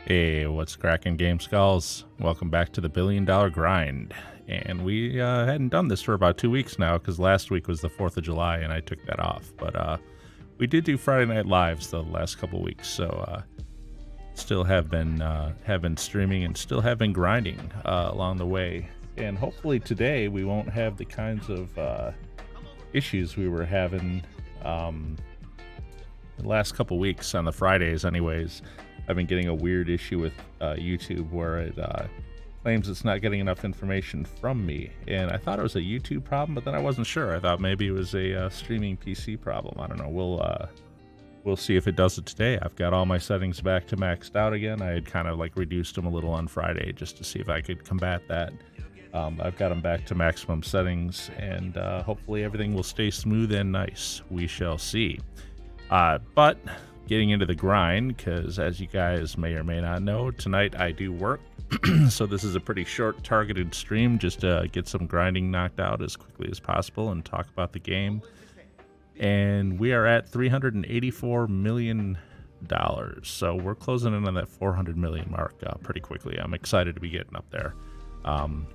Hey, what's cracking, Game Skulls? Welcome back to the $1 Billion Grind. And we hadn't done this for about 2 weeks now because last week was the 4th of July and I took that off. But we did do Friday Night Lives the last couple weeks, so still have been streaming and still have been grinding along the way. And hopefully today we won't have the kinds of issues we were having the last couple weeks on the Fridays anyways. I've been getting a weird issue with YouTube where it claims it's not getting enough information from me. And I thought it was a YouTube problem, but then I wasn't sure. I thought maybe it was a streaming PC problem. I don't know. We'll see if it does it today. I've got all my settings back to maxed out again. I had kind of like reduced them a little on Friday just to see if I could combat that. I've got them back to maximum settings, and hopefully everything will stay smooth and nice. We shall see. But getting into the grind, because as you guys may or may not know, tonight I do work. So this is a pretty short targeted stream just to get some grinding knocked out as quickly as possible and talk about the game. And we are at $384 million. So we're closing in on that 400 million mark pretty quickly. I'm excited to be getting up there.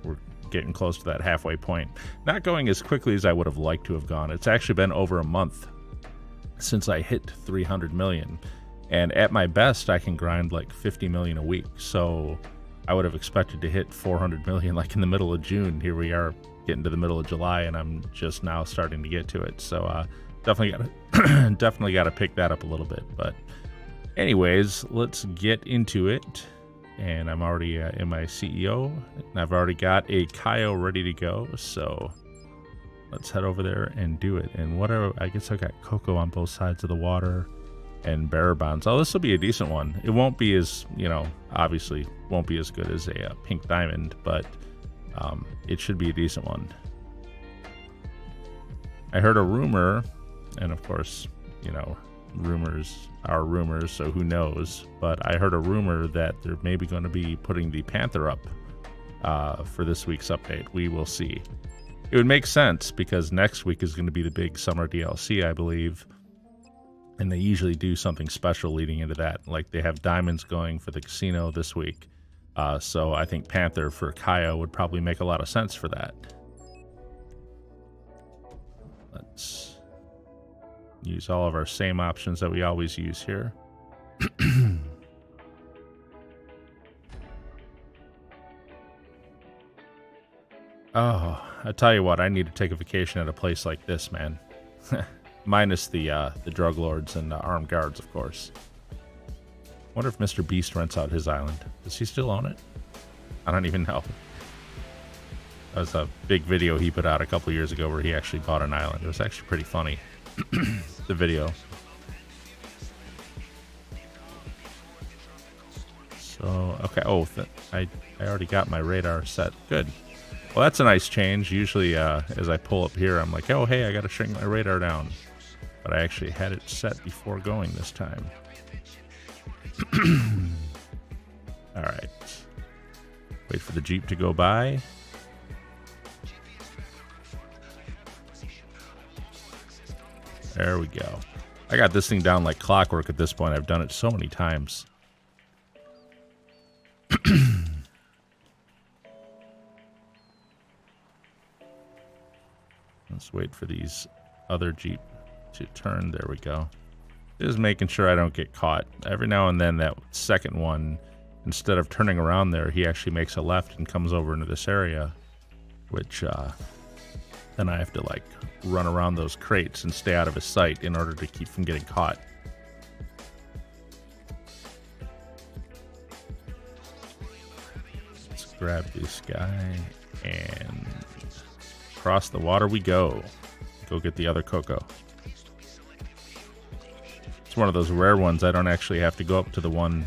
We're getting close to that halfway point. Not going as quickly as I would have liked to have gone. It's actually been over a month since I hit 300 million, and at my best I can grind like 50 million a week. So I would have expected to hit 400 million like in the middle of June. Here we are getting to the middle of July and I'm just now starting to get to it. So definitely got to pick that up a little bit. But anyways, let's get into it. And I'm already in my CEO, and I've already got a Cayo ready to go. So let's head over there and do it. And I guess I got cocoa on both sides of the water and bearer bonds. Oh, this will be a decent one. It won't be as, obviously won't be as good as a pink diamond, but it should be a decent one. I heard a rumor, and of course, rumors are rumors, so who knows, but I heard a rumor that they're maybe going to be putting the Panther up for this week's update. We will see. It would make sense because next week is going to be the big summer DLC, I believe, and they usually do something special leading into that. Like they have diamonds going for the casino this week, so I think Panther for Cayo would probably make a lot of sense for that. Let's use all of our same options that we always use here. Oh, I tell you what, I need to take a vacation at a place like this, man. Minus the drug lords and armed guards, of course. Wonder if Mr. Beast rents out his island. Does he still own it? I don't even know. That was a big video he put out a couple years ago where he actually bought an island. It was actually pretty funny. The video. So, okay. Oh, I already got my radar set. Good. Well, that's a nice change. Usually, as I pull up here, I'm like, oh, hey, I got to shrink my radar down. But I actually had it set before going this time. All right. Wait for the Jeep to go by. There we go. I got this thing down like clockwork at this point. I've done it so many times. Let's wait for these other Jeep to turn. There we go. Just making sure I don't get caught. Every now and then that second one, instead of turning around there, he actually makes a left and comes over into this area, which then I have to like run around those crates and stay out of his sight in order to keep from getting caught. Let's grab this guy and across the water we go. Go get the other cocoa. It's one of those rare ones I don't actually have to go up to the one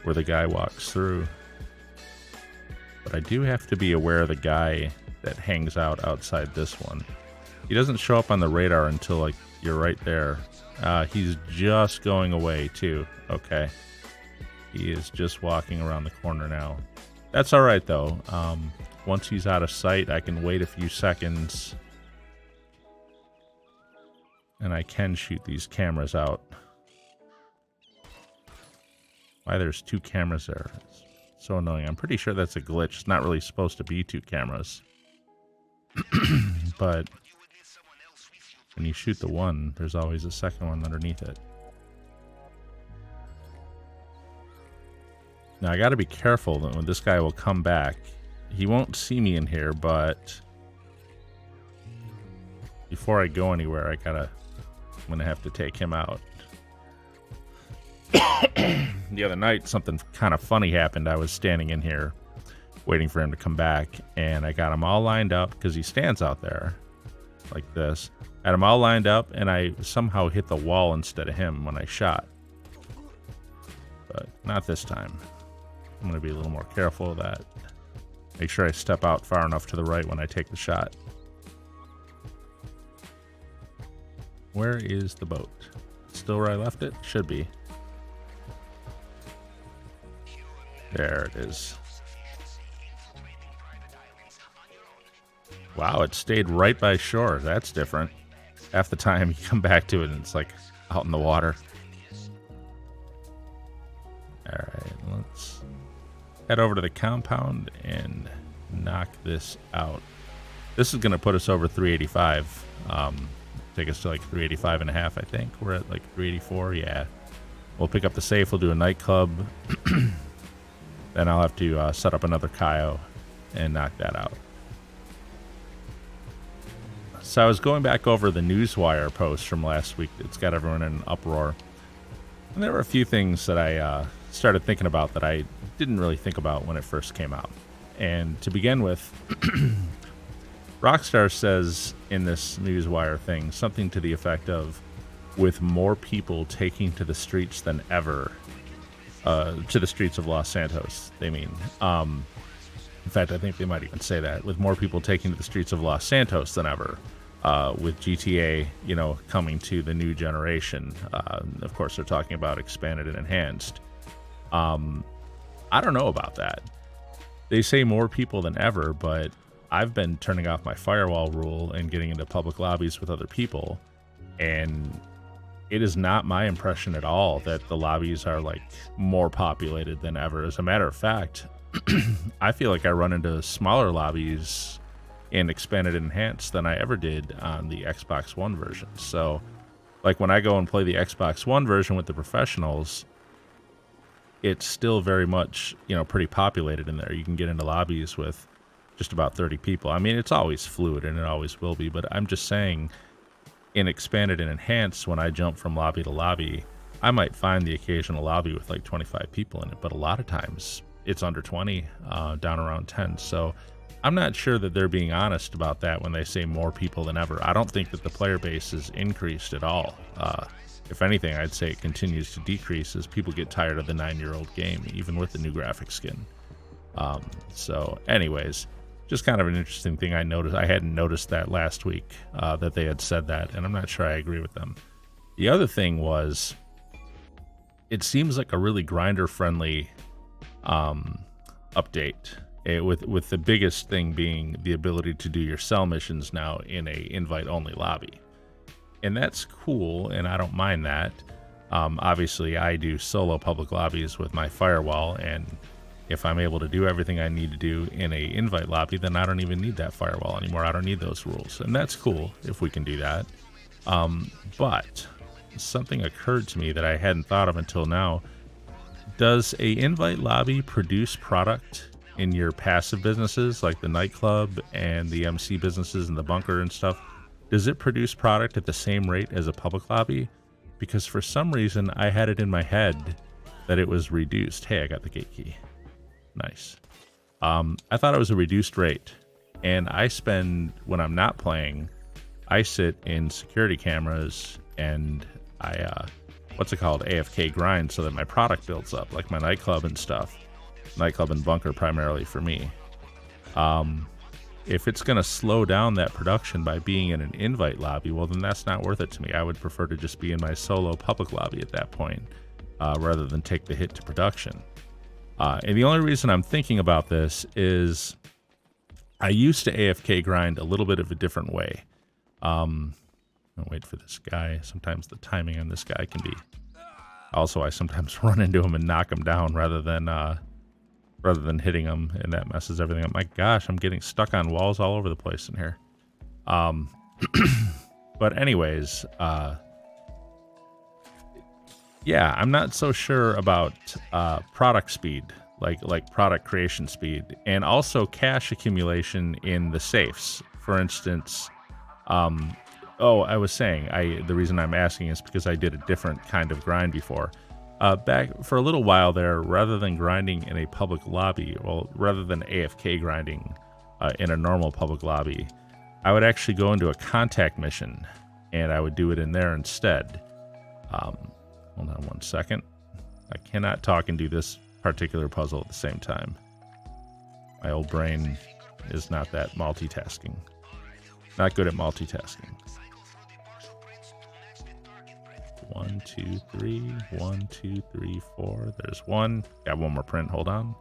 where the guy walks through. But I do have to be aware of the guy that hangs out outside this one. He doesn't show up on the radar until like you're right there. He's just going away too. Okay. He is just walking around the corner now. That's all right though. Once he's out of sight, I can wait a few seconds and I can shoot these cameras out. why there's 2 cameras there. It's so annoying. I'm pretty sure that's a glitch. It's not really supposed to be 2 cameras. But when you shoot the one, there's always a second one underneath it. Now I got to be careful that when this guy will come back, he won't see me in here, but before I go anywhere, I'm gonna have to take him out. The other night, something kind of funny happened. I was standing in here waiting for him to come back, and I got him all lined up because he stands out there like this. I had him all lined up, and I somehow hit the wall instead of him when I shot. But not this time. I'm going to be a little more careful of that. Make sure I step out far enough to the right when I take the shot. Where is the boat? Still where I left it? Should be. There it is. Wow, it stayed right by shore. That's different. Half the time you come back to it and it's like out in the water. Alright, let's head over to the compound and knock this out. This is going to put us over 385. Take us to like 385 and a half, I think. We're at like 384, yeah. We'll pick up the safe, we'll do a nightclub. Then I'll have to set up another Cayo and knock that out. So I was going back over the Newswire post from last week. It's got everyone in an uproar. And there were a few things that I started thinking about that I didn't really think about when it first came out. And to begin with, Rockstar says in this Newswire thing something to the effect of, with more people taking to the streets than ever, to the streets of Los Santos, they mean. In fact, I think they might even say that, with more people taking to the streets of Los Santos than ever, with GTA, coming to the new generation. Of course, they're talking about expanded and enhanced. I don't know about that. They say more people than ever, but I've been turning off my firewall rule and getting into public lobbies with other people, and it is not my impression at all that the lobbies are like more populated than ever. As a matter of fact, I feel like I run into smaller lobbies in expanded and enhanced than I ever did on the Xbox One version. So like when I go and play the Xbox One version with the professionals, it's still very much, pretty populated in there. You can get into lobbies with just about 30 people. I mean, it's always fluid and it always will be, but I'm just saying in expanded and enhanced, when I jump from lobby to lobby, I might find the occasional lobby with like 25 people in it, but a lot of times it's under 20, down around 10. So I'm not sure that they're being honest about that when they say more people than ever. I don't think that the player base has increased at all. If anything, I'd say it continues to decrease as people get tired of the 9-year-old game, even with the new graphic skin. So anyways, just kind of an interesting thing I noticed. I hadn't noticed that last week, that they had said that, and I'm not sure I agree with them. The other thing was, it seems like a really grinder-friendly update, with the biggest thing being the ability to do your cell missions now in a invite-only lobby. And that's cool, and I don't mind that. Obviously, I do solo public lobbies with my firewall, and if I'm able to do everything I need to do in a invite lobby, then I don't even need that firewall anymore. I don't need those rules, and that's cool if we can do that. But something occurred to me that I hadn't thought of until now. Does a invite lobby produce product in your passive businesses, like the nightclub and the MC businesses and the bunker and stuff? Does it produce product at the same rate as a public lobby? Because for some reason, I had it in my head that it was reduced. Hey, I got the gate key. Nice. I thought it was a reduced rate. And I spend, when I'm not playing, I sit in security cameras and I, AFK grind so that my product builds up, like my nightclub and stuff. Nightclub and bunker primarily for me. If it's going to slow down that production by being in an invite lobby, well, then that's not worth it to me. I would prefer to just be in my solo public lobby at that point, rather than take the hit to production. And the only reason I'm thinking about this is I used to AFK grind a little bit of a different way. I'll wait for this guy. Sometimes the timing on this guy can be Also, I sometimes run into them and knock them down rather than hitting them, and that messes everything up. My gosh, I'm getting stuck on walls all over the place in here. But anyways, yeah, I'm not so sure about product speed, like product creation speed, and also cash accumulation in the safes. For instance, I was saying, the reason I'm asking is because I did a different kind of grind before. Back for a little while there, rather than grinding in a public lobby, well, rather than AFK grinding in a normal public lobby, I would actually go into a contact mission, and I would do it in there instead. Hold on one second. I cannot talk and do this particular puzzle at the same time. My old brain is not that multitasking. Not good at multitasking. 1, 2, 3. 1, 2, 3, 4. There's one. Got one more print. Hold on.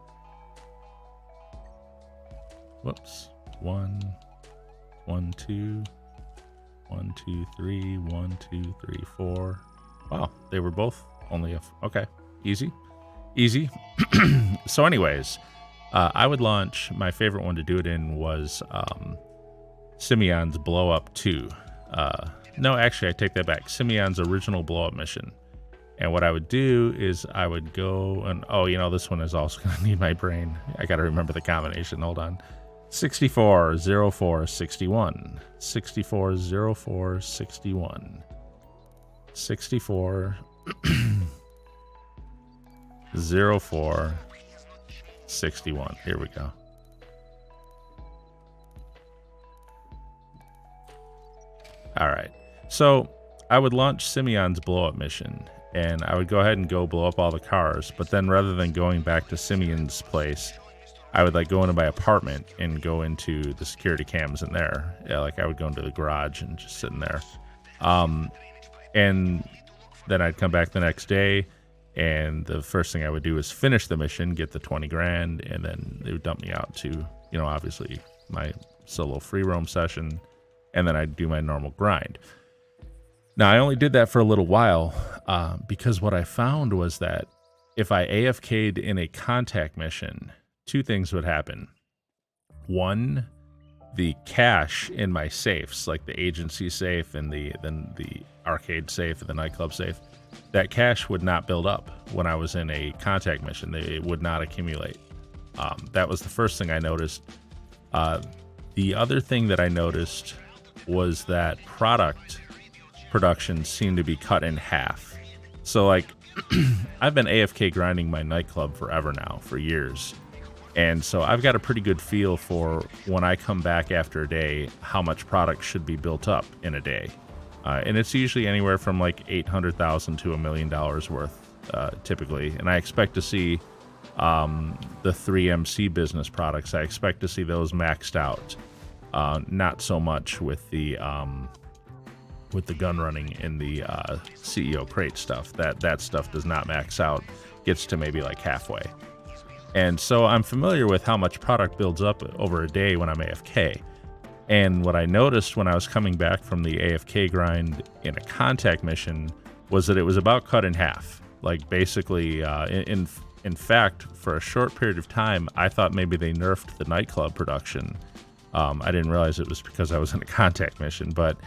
Whoops. 1, 1, 2. 1, 2, 3. 1, 2, 3, 4. Wow, they were both only okay. Easy. So anyways, I would launch, my favorite one to do it in was Simeon's Blow Up 2. No, actually, I take that back. Simeon's original blow up mission. And what I would do is I would go and, this one is also going to need my brain. I got to remember the combination. Hold on. 64, 04, 61. 64, 04, 61. 64, 04, 61. Here we go. All right. So I would launch Simeon's blow-up mission, and I would go ahead and go blow up all the cars. But then rather than going back to Simeon's place, I would go into my apartment and go into the security cams in there. Yeah, I would go into the garage and just sit in there. And then I'd come back the next day, and the first thing I would do is finish the mission, get the 20 grand, and then they would dump me out to, obviously my solo free roam session, and then I'd do my normal grind. Now, I only did that for a little while because what I found was that if I AFK'd in a contact mission, two things would happen. One, the cash in my safes, like the agency safe and the arcade safe and the nightclub safe, that cash would not build up when I was in a contact mission. It would not accumulate. That was the first thing I noticed. The other thing that I noticed was that product production seemed to be cut in half. So I've been AFK grinding my nightclub forever now, for years. And so I've got a pretty good feel for when I come back after a day, how much product should be built up in a day. And it's usually anywhere from $800,000 to $1 million worth, typically. And I expect to see the 3MC business products. I expect to see those maxed out. Not so much with the gun running in the CEO crate stuff. That stuff does not max out. Gets to maybe halfway. And so I'm familiar with how much product builds up over a day when I'm AFK. And what I noticed when I was coming back from the AFK grind in a contact mission was that it was about cut in half. Basically, in fact, for a short period of time, I thought maybe they nerfed the nightclub production. I didn't realize it was because I was in a contact mission. But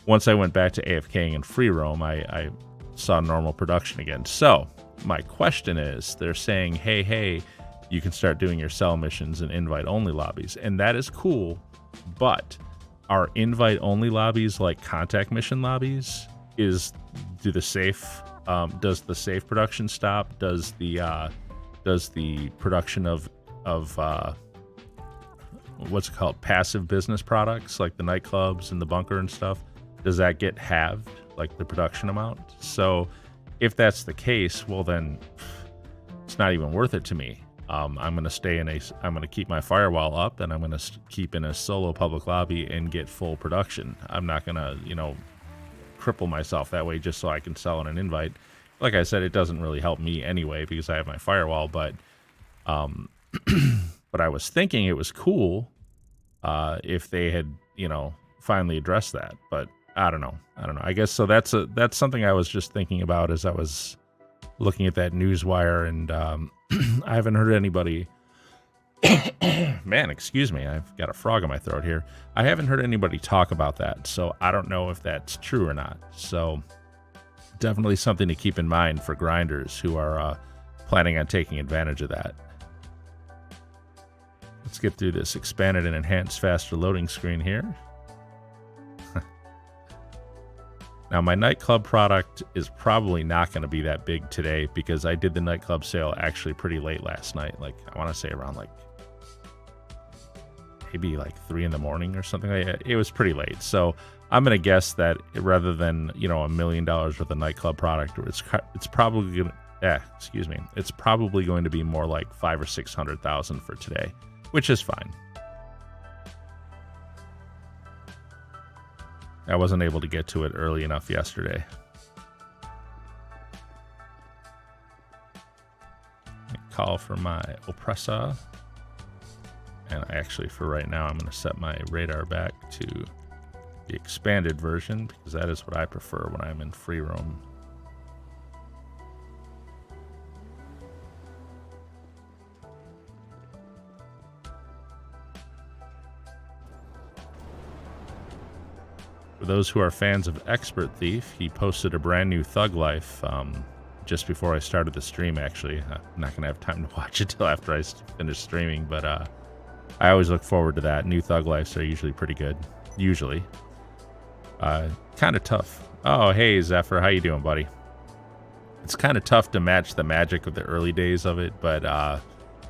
once I went back to AFKing and free roam, I saw normal production again. So my question is, they're saying, hey, you can start doing your cell missions in invite-only lobbies. And that is cool, but are invite-only lobbies like contact mission lobbies? Does the safe production stop? Does the production of what's it called, passive business products like the nightclubs and the bunker and stuff, does that get halved, the production amount? So if that's the case, well then it's not even worth it to me. I'm going to keep my firewall up, and I'm going to keep in a solo public lobby and get full production. I'm not going to, cripple myself that way just so I can sell on an invite. Like I said, it doesn't really help me anyway because I have my firewall, but but I was thinking it was cool if they had, finally addressed that, but I don't know. I guess so. That's something I was just thinking about as I was looking at that news wire, and I haven't heard anybody. Man, excuse me, I've got a frog in my throat here. I haven't heard anybody talk about that, so I don't know if that's true or not. So definitely something to keep in mind for grinders who are planning on taking advantage of that. Let's get through this expanded and enhanced faster loading screen here. Now, my nightclub product is probably not going to be that big today because I did the nightclub sale actually pretty late last night. Like, I want to say around like maybe like 3 in the morning or something like that. It was pretty late. So I'm going to guess that rather than, you know, $1 million worth of nightclub product, it's probably going to, it's probably going to be more like 500,000 or 600,000 for today, which is fine. I wasn't able to get to it early enough yesterday. Call for my oppressor. And actually, for right now, I'm going to set my radar back to the expanded version because that is what I prefer when I'm in free roam. For those who are fans of Expert Thief, he posted a brand new Thug Life just before I started the stream, actually. I'm not going to have time to watch it till after I finish streaming, but I always look forward to that. New Thug Lives are usually pretty good. Usually. Kind of tough. Oh, hey, Zephyr. How you doing, buddy? It's kind of tough to match the magic of the early days of it, but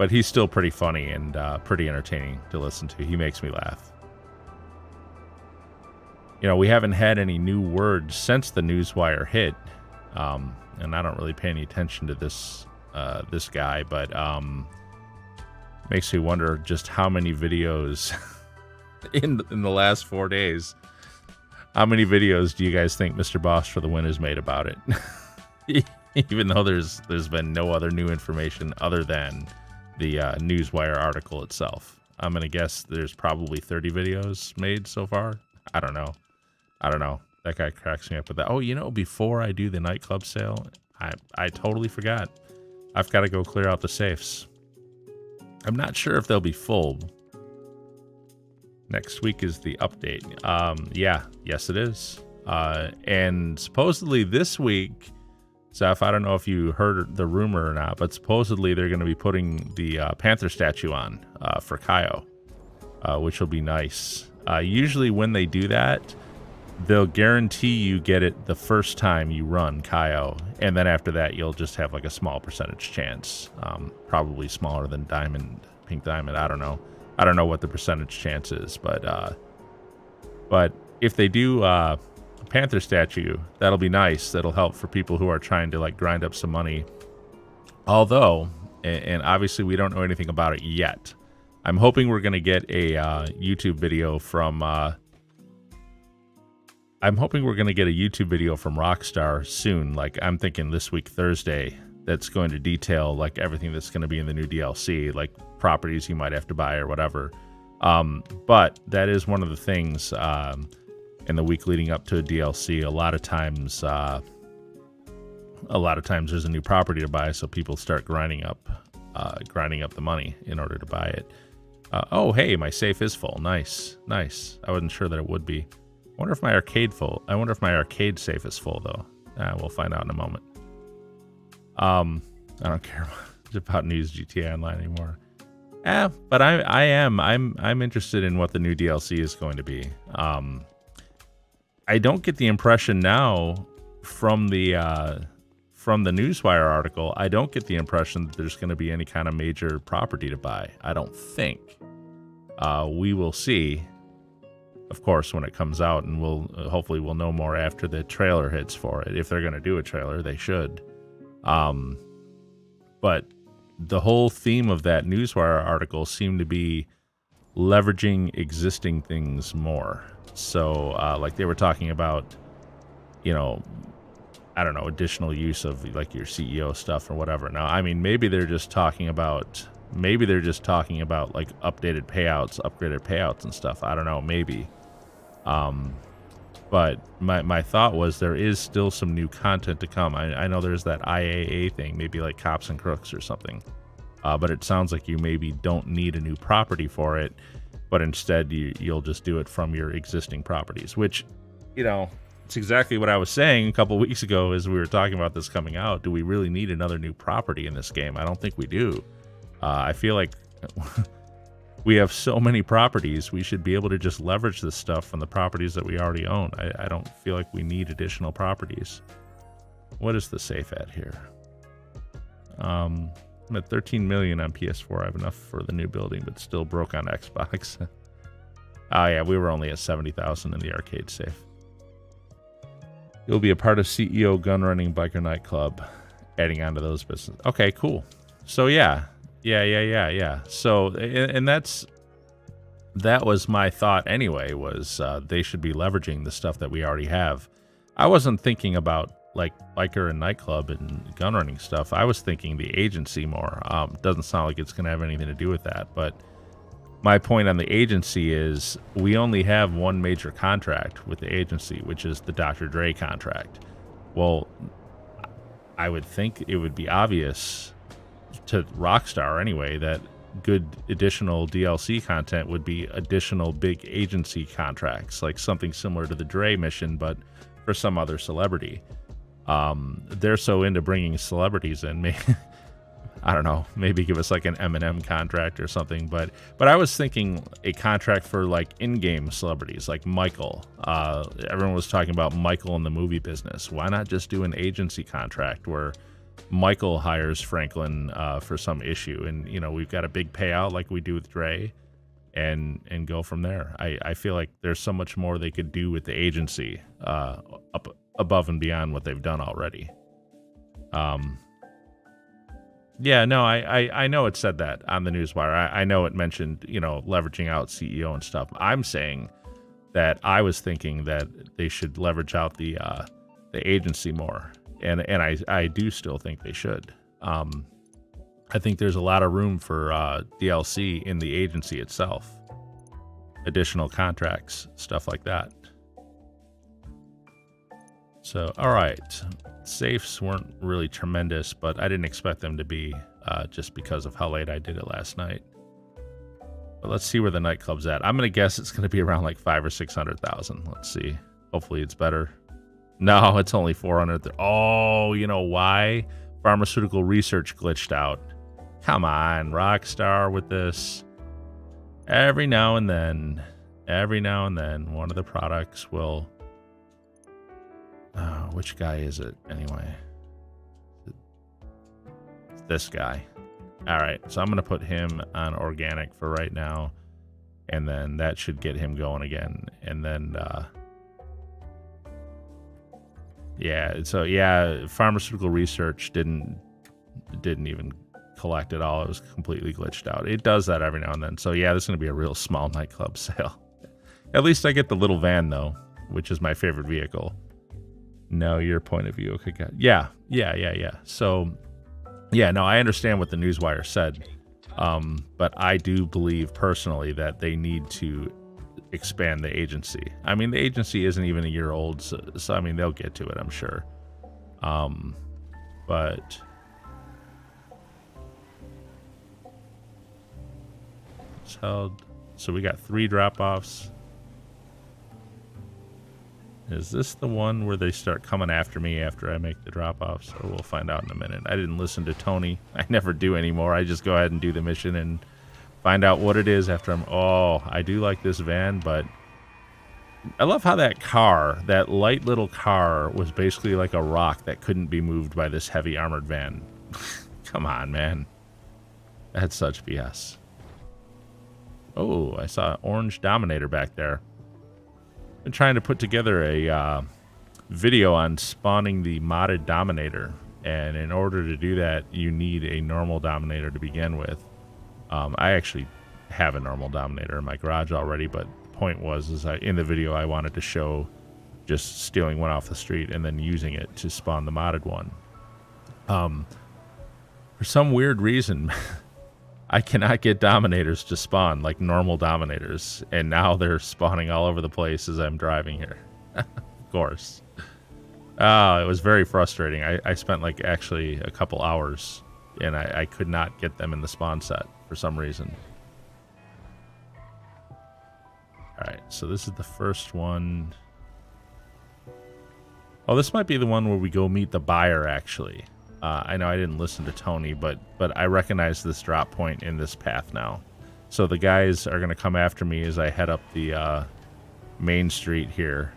he's still pretty funny and pretty entertaining to listen to. He makes me laugh. You know, we haven't had any new words since the newswire hit, and I don't really pay any attention to this guy, but makes me wonder just how many videos in the last 4 days. How many videos do you guys think Mr. Boss for the Win has made about it? Even though there's been no other new information other than the newswire article itself. I'm gonna guess there's probably 30 videos made so far. I don't know. That guy cracks me up with that. Oh, you know, before I do the nightclub sale, I totally forgot. I've got to go clear out the safes. I'm not sure if they'll be full. Next week is the update. Yes it is. And supposedly this week, Zeph, I don't know if you heard the rumor or not, but supposedly they're going to be putting the Panther statue on for Cayo, which will be nice. Usually when they do that, they'll guarantee you get it the first time you run Cayo, and then after that you'll just have like a small percentage chance, probably smaller than Pink Diamond. I don't know what the percentage chance is, but if they do a Panther statue, that'll be nice. That'll help for people who are trying to like grind up some money. Although, and obviously we don't know anything about it yet, I'm hoping we're going to get a YouTube video from Rockstar soon. Like, I'm thinking this week, Thursday, that's going to detail like everything that's going to be in the new DLC, like properties you might have to buy or whatever. But that is one of the things in the week leading up to a DLC. A lot of times there's a new property to buy, so people start grinding up the money in order to buy it. Oh, hey, my safe is full. Nice. I wasn't sure that it would be. I wonder if my arcade safe is full, though. We'll find out in a moment. I don't care about News GTA Online anymore. But I'm interested in what the new DLC is going to be. I don't get the impression now from the Newswire article. I don't get the impression that there's going to be any kind of major property to buy. I don't think. We will see, of course, when it comes out, and hopefully we'll know more after the trailer hits for it. If they're going to do a trailer, they should. But the whole theme of that Newswire article seemed to be leveraging existing things more. So, like they were talking about, you know, I don't know, additional use of like your CEO stuff or whatever. Now, I mean, maybe they're just talking about like updated payouts, upgraded payouts and stuff. I don't know, maybe. But my thought was there is still some new content to come. I know there's that IAA thing, maybe like Cops and Crooks or something. But it sounds like you maybe don't need a new property for it, but instead you'll just do it from your existing properties, which, you know, it's exactly what I was saying a couple weeks ago as we were talking about this coming out. Do we really need another new property in this game? I don't think we do. I feel like we have so many properties, we should be able to just leverage this stuff from the properties that we already own. I don't feel like we need additional properties. What is the safe at here? I'm at 13 million on PS4. I have enough for the new building, but still broke on Xbox. Oh yeah, we were only at 70,000 in the arcade safe. You'll be a part of CEO Gun Running Biker Nightclub, adding on to those businesses. Okay, cool. So yeah. So, and that was my thought anyway, was they should be leveraging the stuff that we already have. I wasn't thinking about like biker and nightclub and gun running stuff. I was thinking the agency more. Doesn't sound like it's going to have anything to do with that, but my point on the agency is we only have one major contract with the agency, which is the Dr. Dre contract. Well, I would think it would be obvious to Rockstar anyway that good additional DLC content would be additional big agency contracts, like something similar to the Dre mission, but for some other celebrity. They're so into bringing celebrities in. I don't know, maybe give us like an Eminem contract or something, but I was thinking a contract for like in-game celebrities like Michael. Everyone was talking about Michael in the movie business. Why not just do an agency contract where Michael hires Franklin for some issue, and you know, we've got a big payout like we do with Dre, and go from there. I feel like there's so much more they could do with the agency up above and beyond what they've done already. Yeah, no, I know it said that on the newswire. I know it mentioned, you know, leveraging out CEO and stuff. I'm saying that I was thinking that they should leverage out the agency more. And I do still think they should. I think there's a lot of room for DLC in the agency itself. Additional contracts, stuff like that. So, all right. Safes weren't really tremendous, but I didn't expect them to be just because of how late I did it last night. But let's see where the nightclub's at. I'm going to guess it's going to be around like 500,000 or 600,000. Let's see. Hopefully it's better. No, it's only 400. Oh, you know why? Pharmaceutical research glitched out. Come on, Rockstar with this. Every now and then, one of the products will... which guy is it anyway? It's this guy. All right, so I'm going to put him on organic for right now, and then that should get him going again. And then... yeah, so yeah, pharmaceutical research didn't even collect at all. It was completely glitched out. It does that every now and then. So yeah, this is going to be a real small nightclub sale. At least I get the little van though, which is my favorite vehicle. No, your point of view. Okay, God. Yeah. So yeah, no, I understand what the newswire said. But I do believe personally that they need to expand the agency. I mean, the agency isn't even a year old, so I mean, they'll get to it, I'm sure. But it's held. So we got 3 drop-offs. Is this the one where they start coming after me after I make the drop-offs? Or we'll find out in a minute. I didn't listen to Tony. I never do anymore. I just go ahead and do the mission and find out what it is after I'm... Oh, I do like this van, but I love how that car, that light little car, was basically like a rock that couldn't be moved by this heavy armored van. Come on, man. That's such BS. Oh, I saw an orange Dominator back there. Been trying to put together a video on spawning the modded Dominator, and in order to do that, you need a normal Dominator to begin with. I actually have a normal Dominator in my garage already, but the point was, in the video I wanted to show just stealing one off the street and then using it to spawn the modded one. For some weird reason, I cannot get Dominators to spawn like normal Dominators, and now they're spawning all over the place as I'm driving here. Of course. It was very frustrating. I spent like actually a couple hours and I could not get them in the spawn set for some reason. Alright, so this is the first one. Oh, this might be the one where we go meet the buyer, actually. I know I didn't listen to Tony, but I recognize this drop point in this path now. So the guys are going to come after me as I head up the main street here.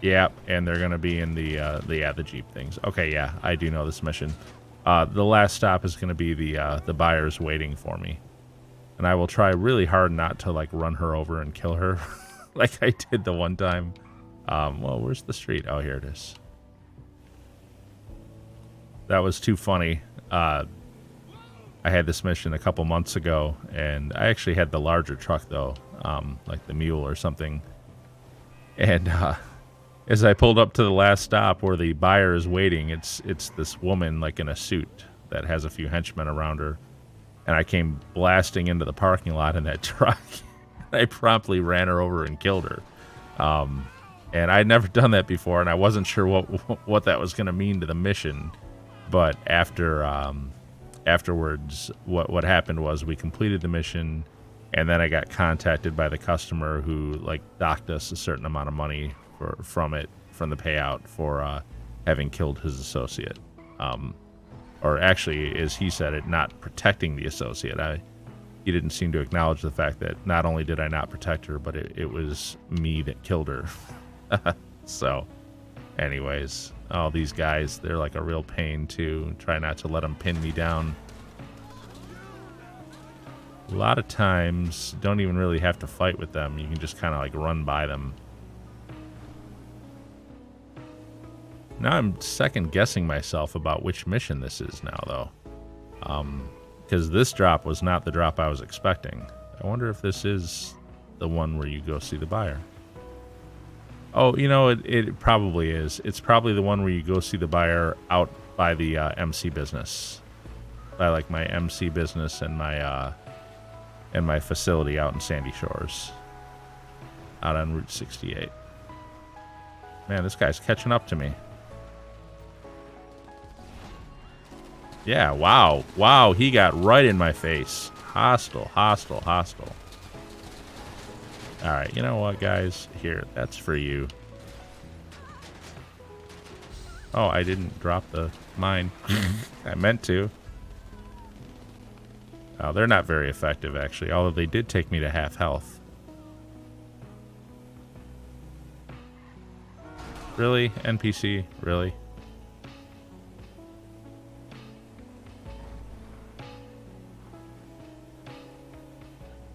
Yep, and they're going to be in the Jeep things. Okay, yeah, I do know this mission. The last stop is going to be the buyers waiting for me. And I will try really hard not to, like, run her over and kill her like I did the one time. Well, where's the street? Oh, here it is. That was too funny. I had this mission a couple months ago, and I actually had the larger truck, though, like the mule or something. And as I pulled up to the last stop where the buyer is waiting, it's this woman, like, in a suit that has a few henchmen around her. And I came blasting into the parking lot in that truck. I promptly ran her over and killed her. And I'd never done that before, and I wasn't sure what that was going to mean to the mission. But afterwards, what happened was we completed the mission, and then I got contacted by the customer who, like, docked us a certain amount of money from the payout for having killed his associate. Or actually, as he said it, not protecting the associate. He didn't seem to acknowledge the fact that not only did I not protect her, but it was me that killed her. So, anyways, all these guys, they're like a real pain too. Try not to let them pin me down. A lot of times, don't even really have to fight with them. You can just kind of like run by them. Now I'm second guessing myself about which mission this is now, though. Because this drop was not the drop I was expecting. I wonder if this is the one where you go see the buyer. Oh, you know, it probably is. It's probably the one where you go see the buyer out by the MC business. By, like, my MC business and my facility out in Sandy Shores. Out on Route 68. Man, this guy's catching up to me. Yeah, wow. Wow, he got right in my face. Hostile, hostile, hostile. Alright, you know what, guys? Here, that's for you. Oh, I didn't drop the mine. I meant to. Oh, they're not very effective, actually. Although they did take me to half health. Really? NPC? Really?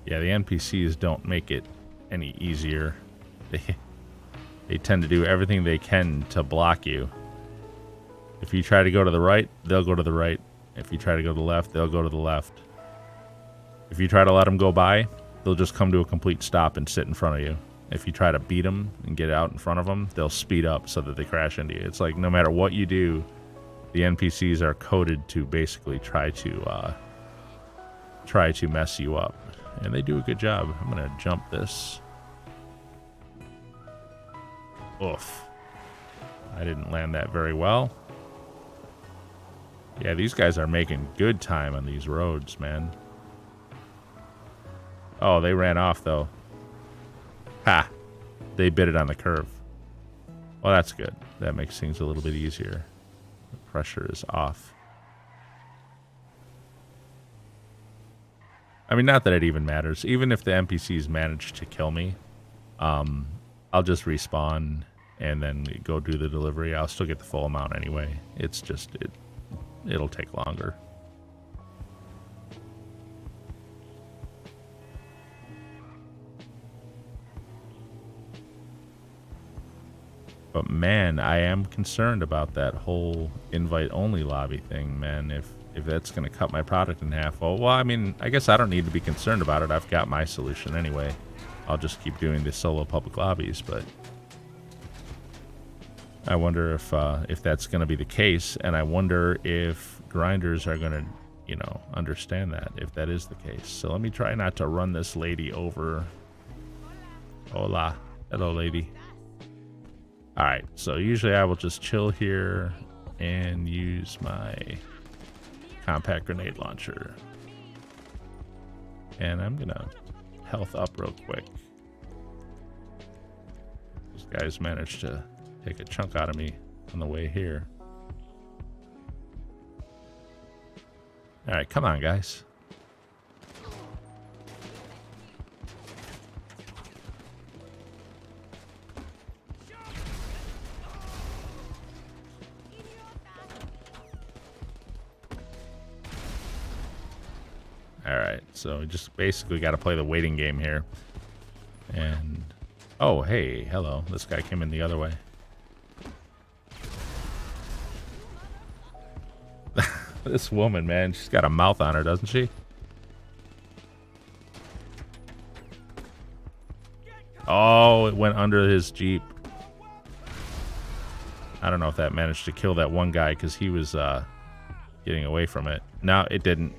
Yeah, the NPCs don't make it any easier. They tend to do everything they can to block you. If you try to go to the right, they'll go to the right. If you try to go to the left, they'll go to the left. If you try to let them go by, they'll just come to a complete stop and sit in front of you. If you try to beat them and get out in front of them, they'll speed up so that they crash into you. It's like no matter what you do, the NPCs are coded to basically try to mess you up. And they do a good job. I'm going to jump this. Oof. I didn't land that very well. Yeah, these guys are making good time on these roads, man. Oh, they ran off, though. Ha! They bit it on the curve. Well, that's good. That makes things a little bit easier. The pressure is off. I mean, not that it even matters. Even if the NPCs manage to kill me, I'll just respawn and then go do the delivery. I'll still get the full amount anyway. It's just, it'll take longer. But man, I am concerned about that whole invite-only lobby thing, man. If that's going to cut my product in half. Well, I mean, I guess I don't need to be concerned about it. I've got my solution anyway. I'll just keep doing the solo public lobbies, but I wonder if that's going to be the case, and I wonder if grinders are going to, you know, understand that, if that is the case. So let me try not to run this lady over Hola. Hello, lady. Alright, so usually I will just chill here and use my compact grenade launcher. And I'm gonna health up real quick. Those guys managed to take a chunk out of me on the way here. Alright, come on, guys. Alright, so we just basically got to play the waiting game here. And, oh, hey, hello. This guy came in the other way. This woman, man, she's got a mouth on her, doesn't she? Oh, it went under his Jeep. I don't know if that managed to kill that one guy because he was getting away from it. No, it didn't.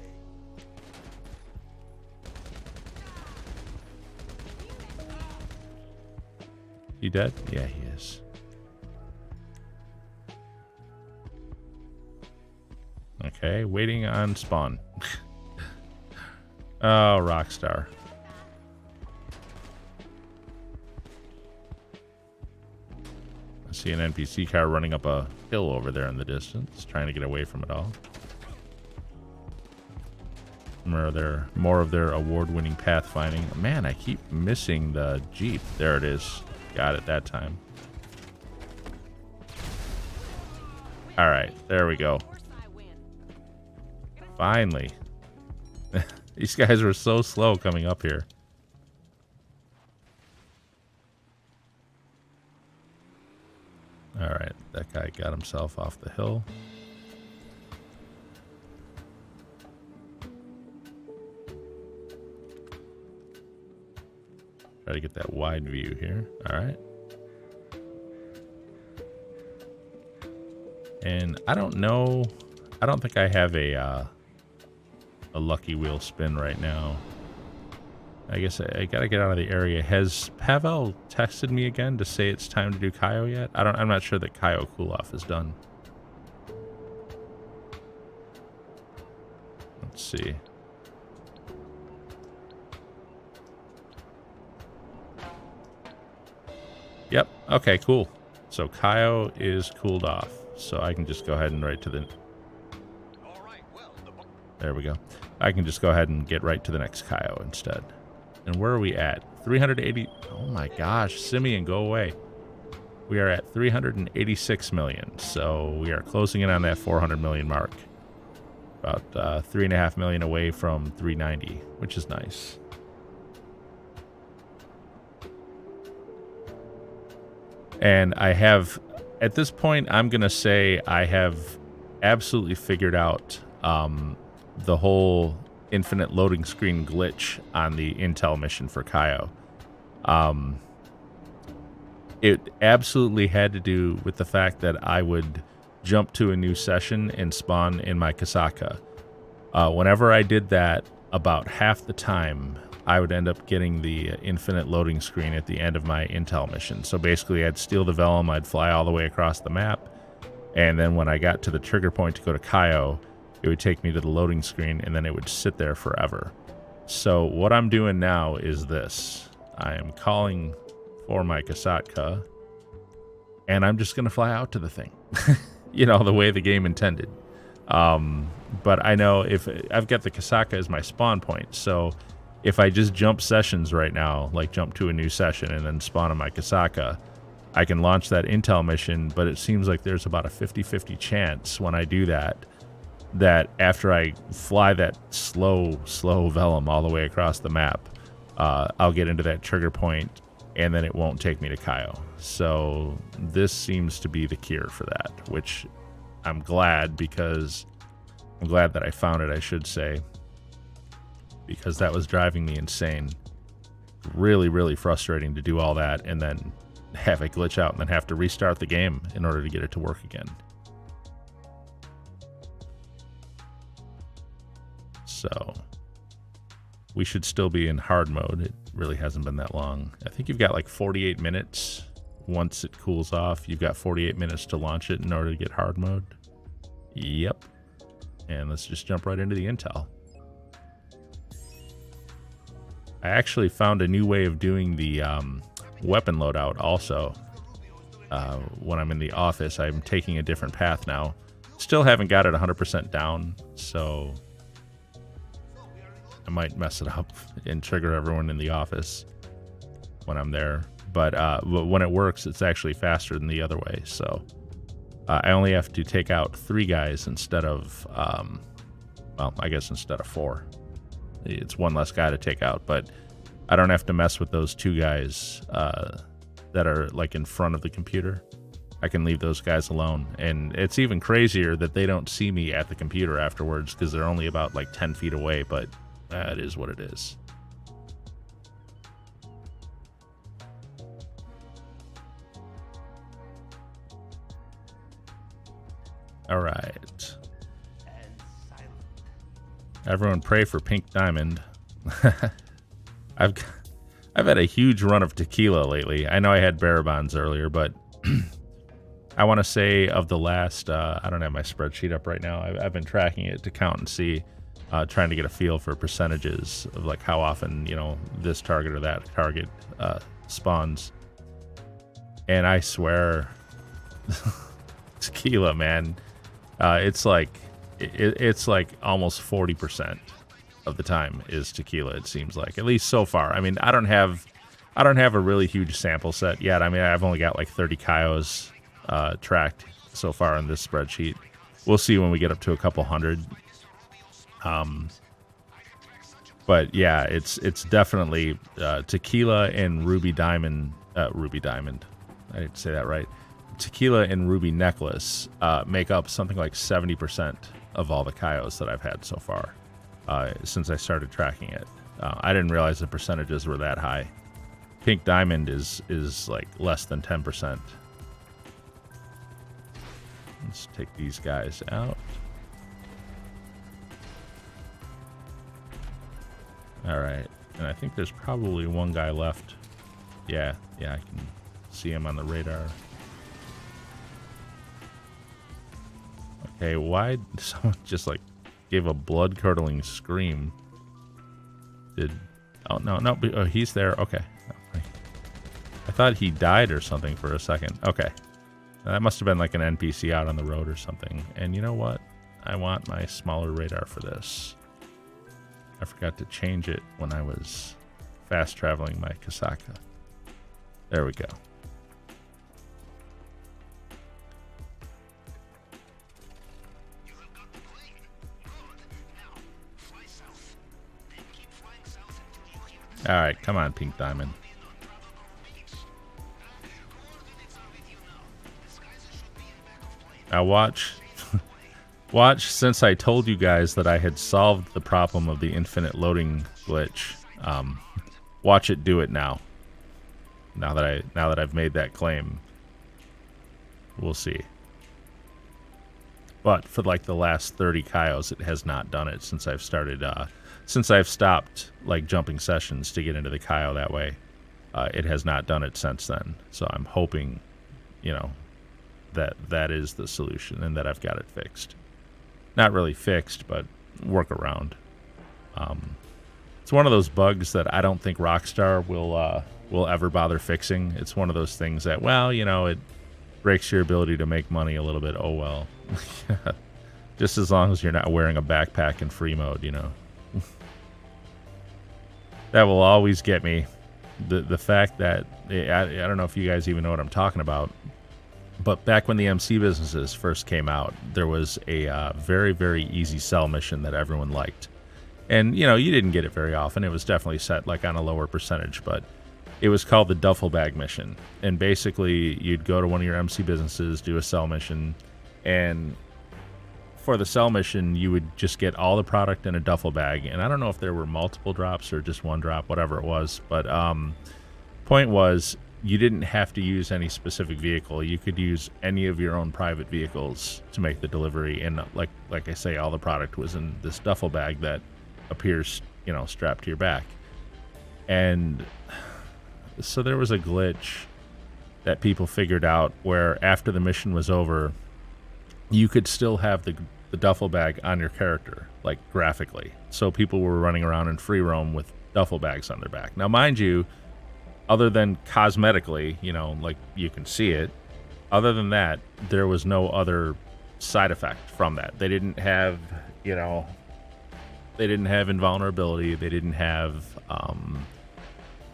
He dead? Yeah, he is. Okay, waiting on spawn. Oh, Rockstar. I see an NPC car running up a hill over there in the distance, trying to get away from it all. More of their award-winning pathfinding. Man, I keep missing the Jeep. There it is. Got it that time. All right, there we go. Finally. These guys were so slow coming up here. All right, that guy got himself off the hill. Try to get that wide view here. All right. And I don't know. I don't think I have a lucky wheel spin right now. I guess I gotta get out of the area. Has Pavel texted me again to say it's time to do Cayo yet? I'm not sure that Cayo cool off is done. Let's see. Yep. Okay, cool. So Cayo is cooled off. So I can just go ahead and right to the... There we go. I can just go ahead and get right to the next Cayo instead. And where are we at? 380... Oh my gosh, Simeon, go away. We are at 386 million. So we are closing in on that 400 million mark. About 3.5 million away from 390, which is nice. And I have, at this point, I'm going to say I have absolutely figured out the whole infinite loading screen glitch on the Intel mission for Cayo. It absolutely had to do with the fact that I would jump to a new session and spawn in my Kasaka. Whenever I did that, about half the time, I would end up getting the infinite loading screen at the end of my Intel mission. So basically, I'd steal the Vellum, I'd fly all the way across the map, and then when I got to the trigger point to go to Cayo, it would take me to the loading screen, and then it would sit there forever. So what I'm doing now is this. I am calling for my Kasatka, and I'm just going to fly out to the thing. You know, the way the game intended. But I know if I've got the Kasaka as my spawn point, so if I just jump sessions right now, like jump to a new session and then spawn on my Kasaka, I can launch that Intel mission, but it seems like there's about a 50-50 chance when I do that, that after I fly that slow Vellum all the way across the map, I'll get into that trigger point and then it won't take me to Cayo. So this seems to be the cure for that, which I'm glad, because I'm glad that I found it, I should say, because that was driving me insane. Really, really frustrating to do all that and then have it glitch out and then have to restart the game in order to get it to work again. So we should still be in hard mode. It really hasn't been that long. I think you've got like 48 minutes. Once it cools off, you've got 48 minutes to launch it in order to get hard mode. Yep. And let's just jump right into the intel. I actually found a new way of doing the weapon loadout also. When I'm in the office, I'm taking a different path now. Still haven't got it 100% down, so I might mess it up and trigger everyone in the office when I'm there. But when it works, it's actually faster than the other way. So I only have to take out 3 guys instead of, well, I guess instead of 4. It's 1 less guy to take out, but I don't have to mess with those 2 guys that are like in front of the computer. I can leave those guys alone. And it's even crazier that they don't see me at the computer afterwards because they're only about like 10 feet away, but that is what it is. All right. Everyone pray for Pink Diamond. I've had a huge run of tequila lately. I know I had Barabons earlier, but I want to say of the last, I don't have my spreadsheet up right now. I've been tracking it to count and see, trying to get a feel for percentages of like how often, you know, this target or that target spawns. And I swear, tequila, man, it's like almost 40% of the time is tequila. It seems like, at least so far. I mean, I don't have a really huge sample set yet. I mean, I've only got like 30 Cayos tracked so far in this spreadsheet. We'll see when we get up to a couple hundred. But yeah, it's definitely tequila and ruby diamond. I didn't say that right. Tequila and ruby necklace make up something like 70% of all the Cayos that I've had so far since I started tracking it. I didn't realize the percentages were that high. Pink diamond is like less than 10%. Let's take these guys out. All right, and I think there's probably 1 guy left. Yeah, I can see him on the radar. Okay, why someone just like gave a blood-curdling scream? Oh, no, oh, he's there. Okay. I thought he died or something for a second. Okay. That must have been like an NPC out on the road or something. And you know what? I want my smaller radar for this. I forgot to change it when I was fast traveling my Kasaka. There we go. All right, come on, Pink Diamond. Now watch, since I told you guys that I had solved the problem of the infinite loading glitch, watch it do it now. Now that I've made that claim, we'll see. But for like the last 30 Cayos, it has not done it since I've started. Since I've stopped like jumping sessions to get into the Cayo that way, it has not done it since then. So I'm hoping, you know, that is the solution and that I've got it fixed. Not really fixed, but workaround. It's one of those bugs that I don't think Rockstar will ever bother fixing. It's one of those things that, well, you know, it breaks your ability to make money a little bit. Oh well. Just as long as you're not wearing a backpack in free mode, you know. That will always get me. The fact that I don't know if you guys even know what I'm talking about, but back when the MC businesses first came out, there was a very, very easy sell mission that everyone liked. And, you know, you didn't get it very often. It was definitely set like on a lower percentage, but it was called the duffel bag mission. And basically you'd go to one of your MC businesses, do a sell mission, and for the sell mission, you would just get all the product in a duffel bag. And I don't know if there were multiple drops or just one drop, whatever it was. But point was, you didn't have to use any specific vehicle. You could use any of your own private vehicles to make the delivery. And like I say, all the product was in this duffel bag that appears strapped to your back. And so there was a glitch that people figured out where after the mission was over, you could still have the duffel bag on your character, like graphically. So people were running around in free roam with duffel bags on their back. Now, mind you, other than cosmetically, like you can see it, other than that, there was no other side effect from that. They didn't have, invulnerability. They didn't have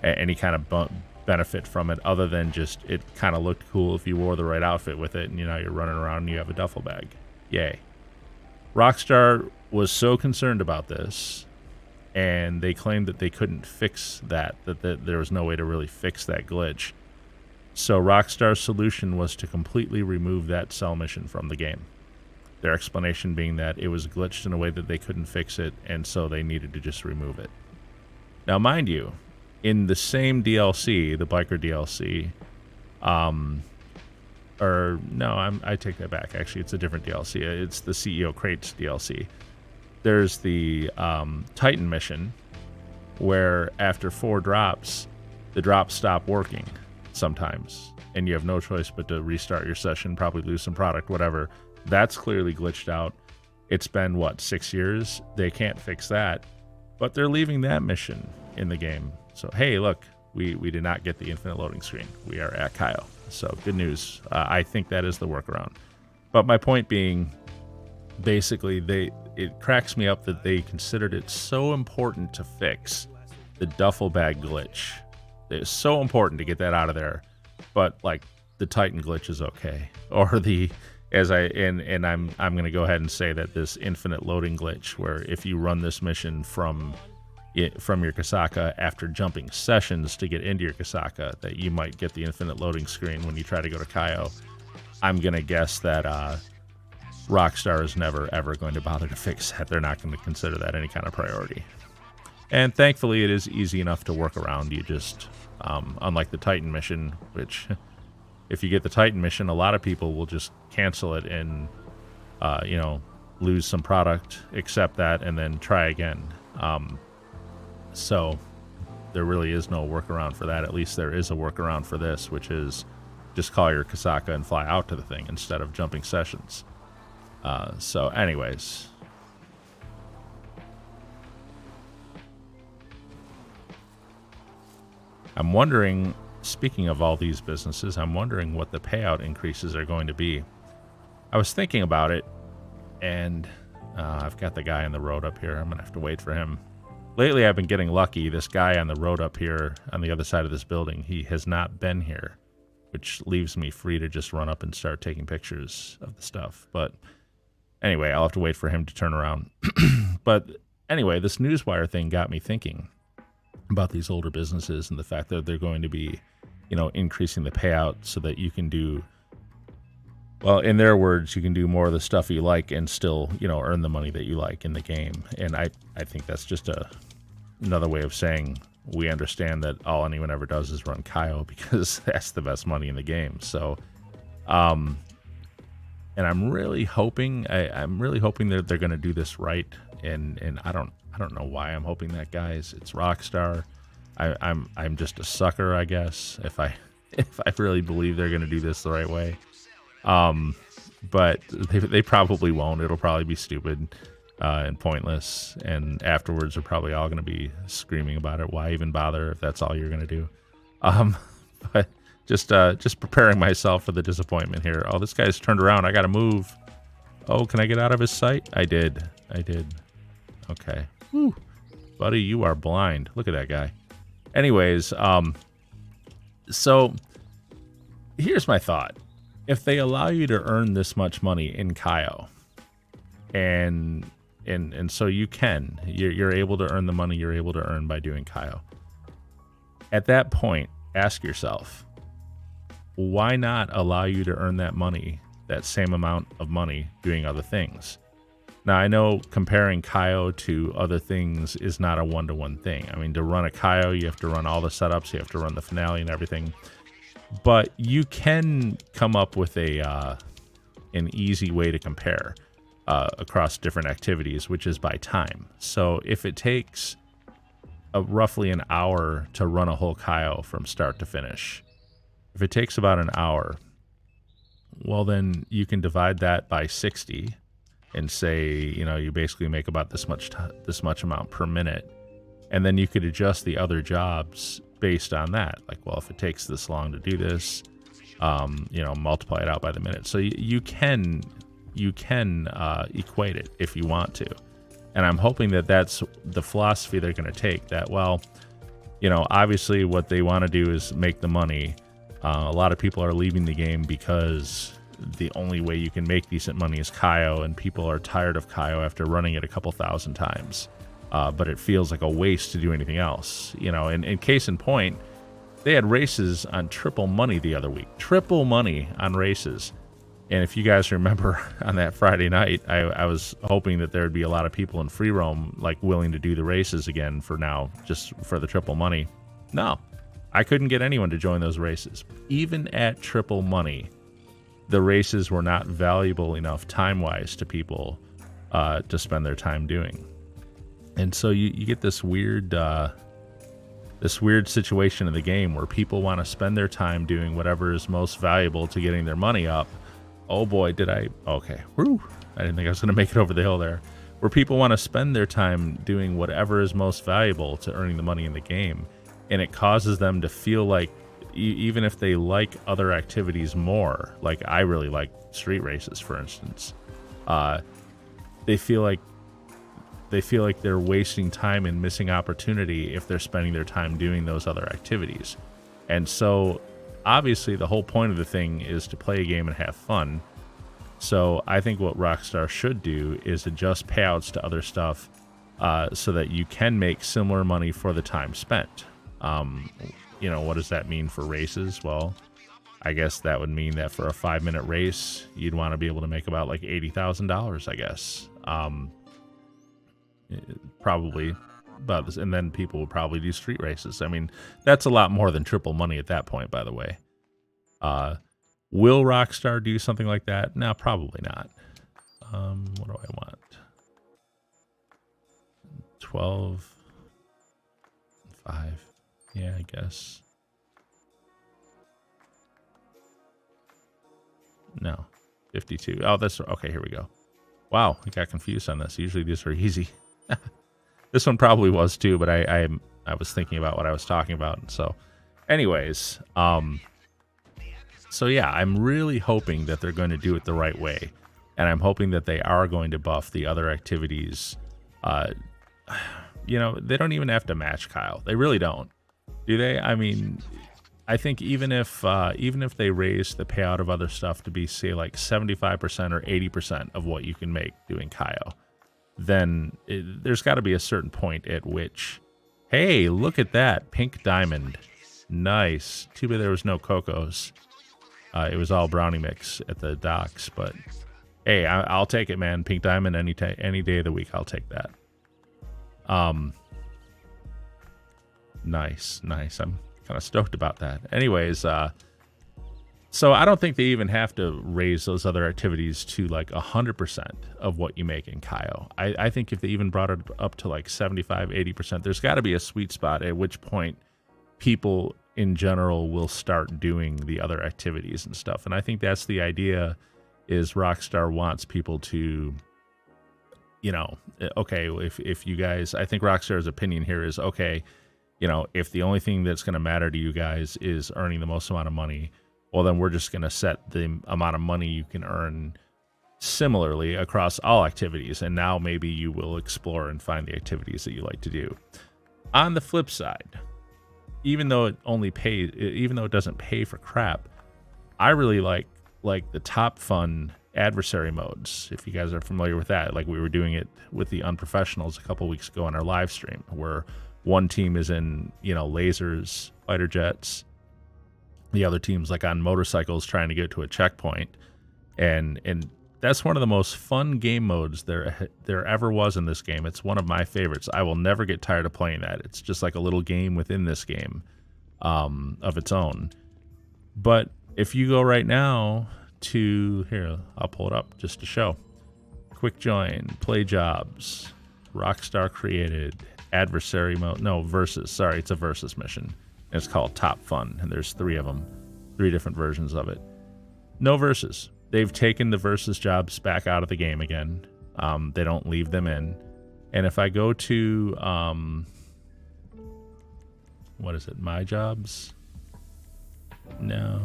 any kind of benefit from it other than just it kind of looked cool if you wore the right outfit with it and you're running around and you have a duffel bag. Yay. Rockstar was so concerned about this, and they claimed that they couldn't fix that there was no way to really fix that glitch. So Rockstar's solution was to completely remove that cell mission from the game. Their explanation being that it was glitched in a way that they couldn't fix it, and so they needed to just remove it. Now, mind you, in the same DLC, the biker DLC, I take that back. Actually, it's a different DLC. It's the CEO Crates DLC. There's the Titan mission where after 4 drops, the drops stop working sometimes, and you have no choice but to restart your session, probably lose some product, whatever. That's clearly glitched out. It's been, 6 years? They can't fix that, but they're leaving that mission in the game. So, hey, look, we did not get the infinite loading screen. We are at Cayo. So, good news. I think that is the workaround. But my point being, basically, it cracks me up that they considered it so important to fix the duffel bag glitch. It's so important to get that out of there. But, the Titan glitch is okay. Or I'm going to go ahead and say that this infinite loading glitch, where if you run this mission from your Kasaka after jumping sessions to get into your Kasaka, that you might get the infinite loading screen when you try to go to Cayo. I'm going to guess that Rockstar is never, ever going to bother to fix that. They're not going to consider that any kind of priority. And thankfully, it is easy enough to work around. You just, unlike the Titan mission, which if you get the Titan mission, a lot of people will just cancel it and, lose some product, accept that, and then try again. So there really is no workaround for that. At least there is a workaround for this, which is just call your Kasaka and fly out to the thing instead of jumping sessions. So anyways. I'm wondering, speaking of all these businesses, I'm wondering what the payout increases are going to be. I was thinking about it, and I've got the guy on the road up here. I'm going to have to wait for him. Lately, I've been getting lucky. This guy on the road up here on the other side of this building, he has not been here, which leaves me free to just run up and start taking pictures of the stuff. But anyway, I'll have to wait for him to turn around. But anyway, this Newswire thing got me thinking about these older businesses and the fact that they're going to be, increasing the payout so that you can do, well, in their words, you can do more of the stuff you like and still, earn the money that you like in the game. And I think that's just another way of saying we understand that all anyone ever does is run Cayo because that's the best money in the game. So, and I'm really hoping, that they're going to do this right. And I don't know why I'm hoping that, guys. It's Rockstar. I'm just a sucker, I guess, if I really believe they're going to do this the right way. But they probably won't. It'll probably be stupid and pointless. And afterwards, they're probably all going to be screaming about it. Why even bother if that's all you're going to do? But just preparing myself for the disappointment here. Oh, this guy's turned around. I got to move. Oh, can I get out of his sight? I did. Okay. Whew. Buddy, you are blind. Look at that guy. Anyways, so here's my thought. If they allow you to earn this much money in Cayo, and so you're able to earn the money you're able to earn by doing Cayo. At that point, ask yourself, why not allow you to earn that same amount of money doing other things? Now, I know comparing Cayo to other things is not a one-to-one thing. I mean, to run a Cayo, you have to run all the setups, you have to run the finale and everything. But you can come up with an easy way to compare across different activities, which is by time. So if it takes roughly an hour to run a whole Cayo from start to finish. If it takes about an hour, well, then you can divide that by 60 and say, you know, you basically make about this much amount per minute. And then you could adjust the other jobs based on that. Like, well, if it takes this long to do this, you know, multiply it out by the minute. So you can equate it if you want to. And I'm hoping that that's the philosophy they're going to take, that, well, you know, obviously what they want to do is make the money. A lot of people are leaving the game because the only way you can make decent money is Cayo, and people are tired of Cayo after running it a couple thousand times. But it feels like a waste to do anything else. You know, and case in point, they had races on triple money the other week. Triple money on races. And if you guys remember on that Friday night, I was hoping that there would be a lot of people in free roam, like, willing to do the races again for now, just for the triple money. No, I couldn't get anyone to join those races. Even at triple money, the races were not valuable enough time-wise to people to spend their time doing. And so you get this weird situation in the game where people want to spend their time doing whatever is most valuable to getting their money up. Oh boy, okay. Whew, I didn't think I was going to make it over the hill there. Where people want to spend their time doing whatever is most valuable to earning the money in the game. And it causes them to feel like, even if they like other activities more, like I really like street races, for instance, they feel like they're wasting time and missing opportunity if they're spending their time doing those other activities. And so obviously the whole point of the thing is to play a game and have fun. So I think what Rockstar should do is adjust payouts to other stuff so that you can make similar money for the time spent. You know, what does that mean for races? Well, I guess that would mean that for a 5-minute race, you'd want to be able to make about like $80,000, I guess. Probably. But, and then people would probably do street races. I mean, that's a lot more than triple money at that point, by the way. Will Rockstar do something like that? No, probably not. What do I want? 12, 5. Yeah, I guess. No, 52. Oh, that's okay. Here we go. Wow, I got confused on this. Usually these are easy. This one probably was too, but I was thinking about what I was talking about. So, anyways, so yeah, I'm really hoping that they're going to do it the right way, and I'm hoping that they are going to buff the other activities. You know, they don't even have to match Kyle. They really don't, do they? I mean, I think even if they raise the payout of other stuff to be, say, like 75% or 80% of what you can make doing Cayo, then there's got to be a certain point at which, hey, look at that pink diamond, nice. Too bad there was no Cocos. It was all brownie mix at the docks, but hey, I'll take it, man. Pink diamond any day of the week, I'll take that. Nice. I'm kind of stoked about that. Anyways, so I don't think they even have to raise those other activities to like 100% of what you make in Cayo. I think if they even brought it up to like 75, 80%, there's got to be a sweet spot at which point people in general will start doing the other activities and stuff. And I think that's the idea, is Rockstar wants people to, you know, okay, if you guys, I think Rockstar's opinion here is, okay, you know, if the only thing that's going to matter to you guys is earning the most amount of money, well, then we're just going to set the amount of money you can earn similarly across all activities. And now maybe you will explore and find the activities that you like to do. On the flip side, even though it doesn't pay for crap, I really like the top fun adversary modes. If you guys are familiar with that, like we were doing it with the unprofessionals a couple weeks ago on our live stream, where one team is in, you know, lasers, fighter jets. The other team's like on motorcycles trying to get to a checkpoint. And that's one of the most fun game modes there ever was in this game. It's one of my favorites. I will never get tired of playing that. It's just like a little game within this game of its own. But if you go right now to, here, I'll pull it up just to show. Quick join, play jobs, Rockstar created, adversary mode. No, versus. Sorry, it's a versus mission. It's called Top Fun, and there's 3 of them, 3 different versions of it. No versus. They've taken the versus jobs back out of the game again. They don't leave them in. And if I go to, what is it, My Jobs? No.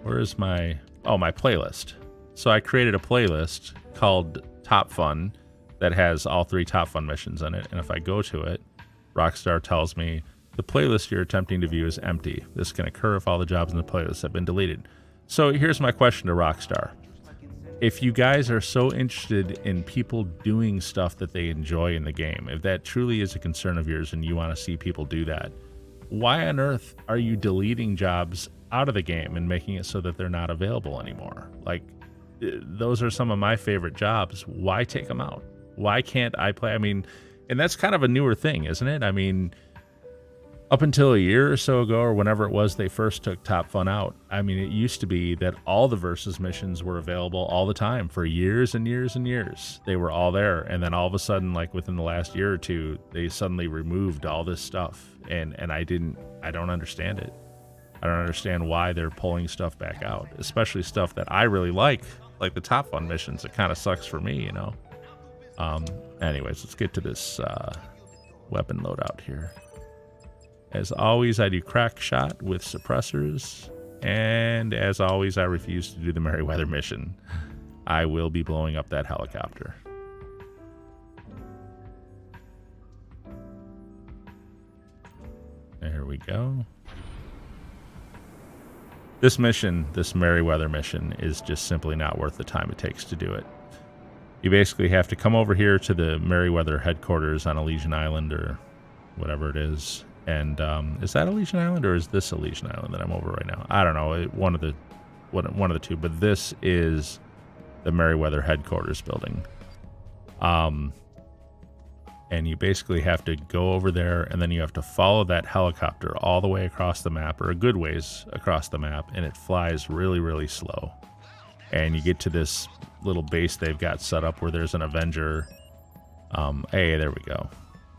Where is my, my playlist. So I created a playlist called Top Fun that has all 3 Top Fun missions in it. And if I go to it, Rockstar tells me, the playlist you're attempting to view is empty. This can occur if all the jobs in the playlist have been deleted. So here's my question to Rockstar. If you guys are so interested in people doing stuff that they enjoy in the game, if that truly is a concern of yours and you want to see people do that, why on earth are you deleting jobs out of the game and making it so that they're not available anymore? Like, those are some of my favorite jobs. Why take them out? Why can't I play? I mean, and that's kind of a newer thing, isn't it? I mean, up until a year or so ago, or whenever it was they first took Top Fun out, I mean, it used to be that all the versus missions were available all the time for years and years and years. They were all there. And then all of a sudden, like within the last year or two, they suddenly removed all this stuff. And I don't understand it. I don't understand why they're pulling stuff back out, especially stuff that I really like the Top Fun missions. It kind of sucks for me, you know? Anyways, let's get to this weapon loadout here. As always, I do crack shot with suppressors, and as always, I refuse to do the Merryweather mission. I will be blowing up that helicopter. There we go. This mission, this Merryweather mission, is just simply not worth the time it takes to do it. You basically have to come over here to the Merryweather headquarters on Elysian Island, or whatever it is. And is that Elysian Island, or is this Elysian Island that I'm over right now? I don't know. One of the two. But this is the Merryweather headquarters building. And you basically have to go over there, and then you have to follow that helicopter all the way across the map, or a good ways across the map, and it flies really, really slow. And you get to this little base they've got set up where there's an Avenger. Hey, there we go.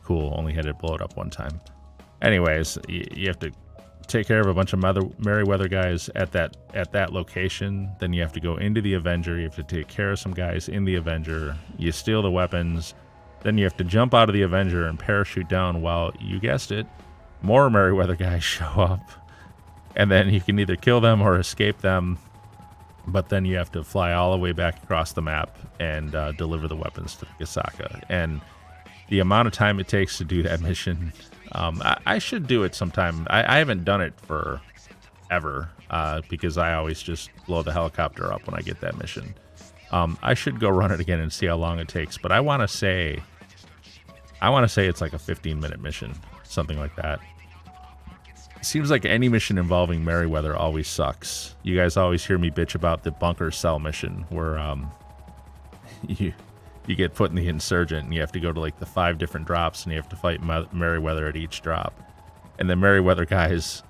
Cool. Only had to blow it up one time. Anyways, you have to take care of a bunch of Merryweather guys at that location. Then you have to go into the Avenger. You have to take care of some guys in the Avenger. You steal the weapons. Then you have to jump out of the Avenger and parachute down while, you guessed it, more Merryweather guys show up. And then you can either kill them or escape them. But then you have to fly all the way back across the map and deliver the weapons to Gasaka. And the amount of time it takes to do that mission... I should do it sometime. I haven't done it for ever because I always just blow the helicopter up when I get that mission. I should go run it again and see how long it takes. But I want to say it's like a 15-minute mission, something like that. It seems like any mission involving Merryweather always sucks. You guys always hear me bitch about the bunker cell mission where you get put in the Insurgent and you have to go to like the 5 different drops and you have to fight Merryweather at each drop. And the Merryweather guys,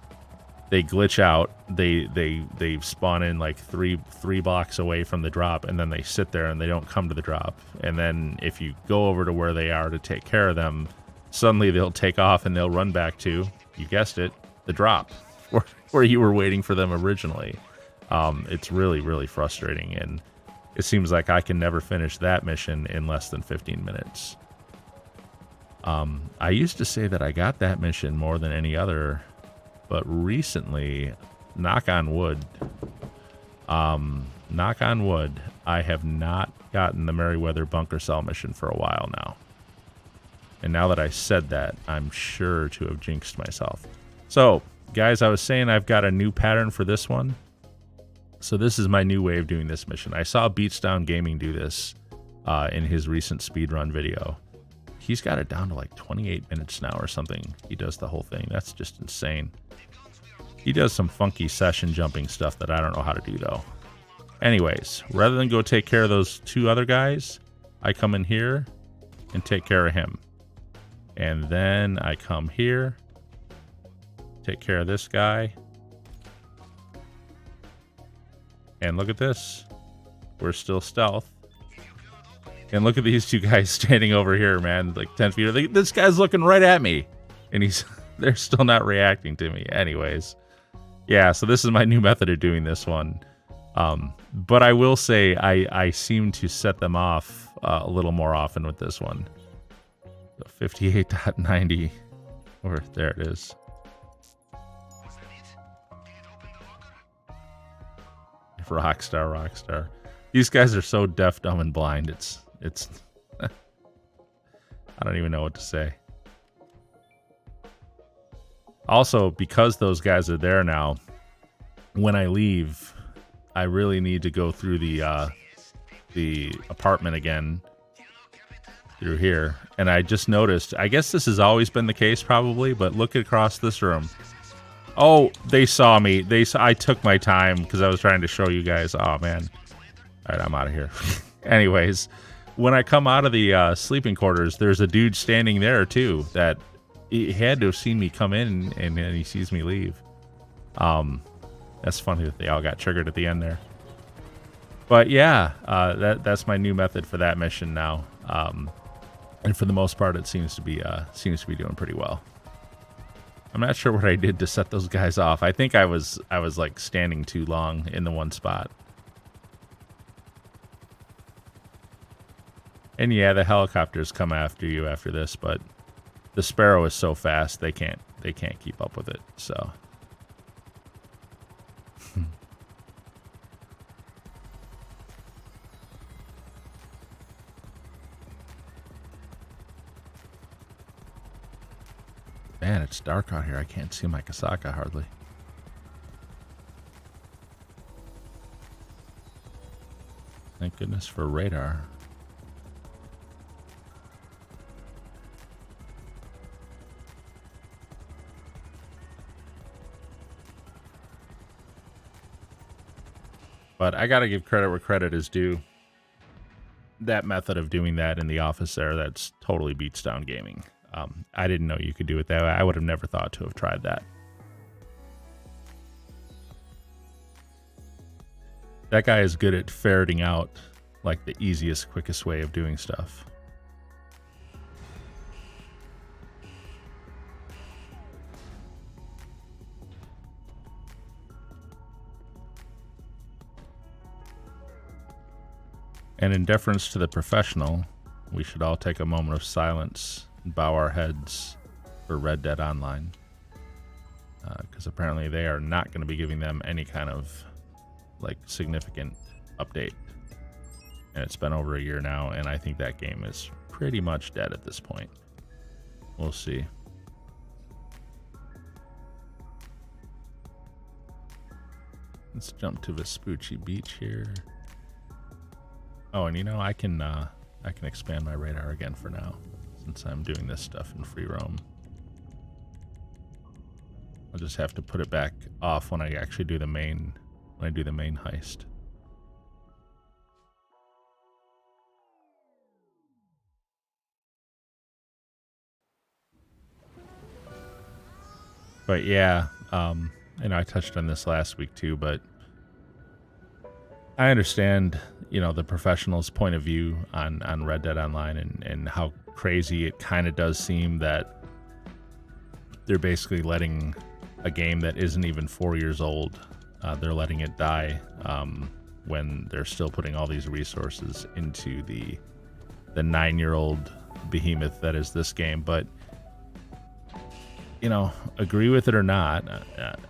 they glitch out. They spawn in like three blocks away from the drop, and then they sit there and they don't come to the drop. And then if you go over to where they are to take care of them, suddenly they'll take off and they'll run back to, you guessed it, the drop where you were waiting for them originally. It's really, really frustrating, and it seems like I can never finish that mission in less than 15 minutes. I used to say that I got that mission more than any other, but recently, knock on wood, I have not gotten the Merryweather bunker cell mission for a while now. And now that I said that, I'm sure to have jinxed myself. So, guys, I was saying I've got a new pattern for this one. So this is my new way of doing this mission. I saw Beats Down Gaming do this in his recent speedrun video. He's got it down to like 28 minutes now or something. He does the whole thing. That's just insane. He does some funky session jumping stuff that I don't know how to do though. Anyways, rather than go take care of those 2 other guys, I come in here and take care of him. And then I come here, take care of this guy. And look at this. We're still stealth. And look at these two guys standing over here, man, like 10 feet. This guy's looking right at me, and they're still not reacting to me. Anyways, yeah, so this is my new method of doing this one. But I will say I seem to set them off a little more often with this one. 58.90, or there it is. Rockstar. These guys are so deaf, dumb, and blind. It's I don't even know what to say. Also, because those guys are there now, when I leave, I really need to go through the apartment again through here. And I just noticed, I guess this has always been the case probably, but look across this room. Oh, they saw me. I took my time because I was trying to show you guys. Oh, man. All right, I'm out of here. Anyways, when I come out of the sleeping quarters, there's a dude standing there, too, that he had to have seen me come in, and then he sees me leave. That's funny that they all got triggered at the end there. But, yeah, that's my new method for that mission now. And for the most part, it seems to be doing pretty well. I'm not sure what I did to set those guys off. I think I was like standing too long in the one spot. And yeah, the helicopters come after you after this, but the Sparrow is so fast they can't keep up with it. So man, it's dark out here. I can't see my Kasaka hardly. Thank goodness for radar. But I gotta give credit where credit is due. That method of doing that in the office there, that's totally beats down gaming. I didn't know you could do it that way. I would have never thought to have tried that. That guy is good at ferreting out like the easiest, quickest way of doing stuff. And in deference to the professional, we should all take a moment of silence and bow our heads for Red Dead Online. Because apparently they are not going to be giving them any kind of like significant update. And it's been over a year now, and I think that game is pretty much dead at this point. We'll see. Let's jump to Vespucci Beach here. Oh, and you know, I can expand my radar again for now, since I'm doing this stuff in free roam. I'll just have to put it back off when I actually do the main, heist. But yeah, and I touched on this last week too, but I understand, you know, the professional's point of view on Red Dead Online and how crazy it kind of does seem that they're basically letting a game that isn't even 4 years old, they're letting it die when they're still putting all these resources into the 9-year-old behemoth that is this game. But, you know, agree with it or not,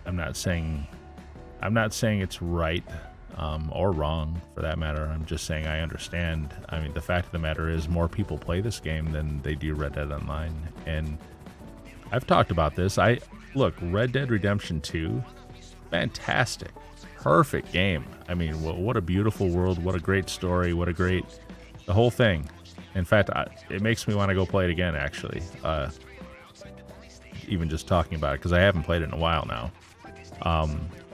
I'm not saying it's right. Or wrong, for that matter. I'm just saying I understand. I mean, the fact of the matter is more people play this game than they do Red Dead Online. And I've talked about this. Look, Red Dead Redemption 2, fantastic. Perfect game. I mean, what a beautiful world. What a great story. The whole thing. In fact, it makes me want to go play it again, actually. Even just talking about it, because I haven't played it in a while now.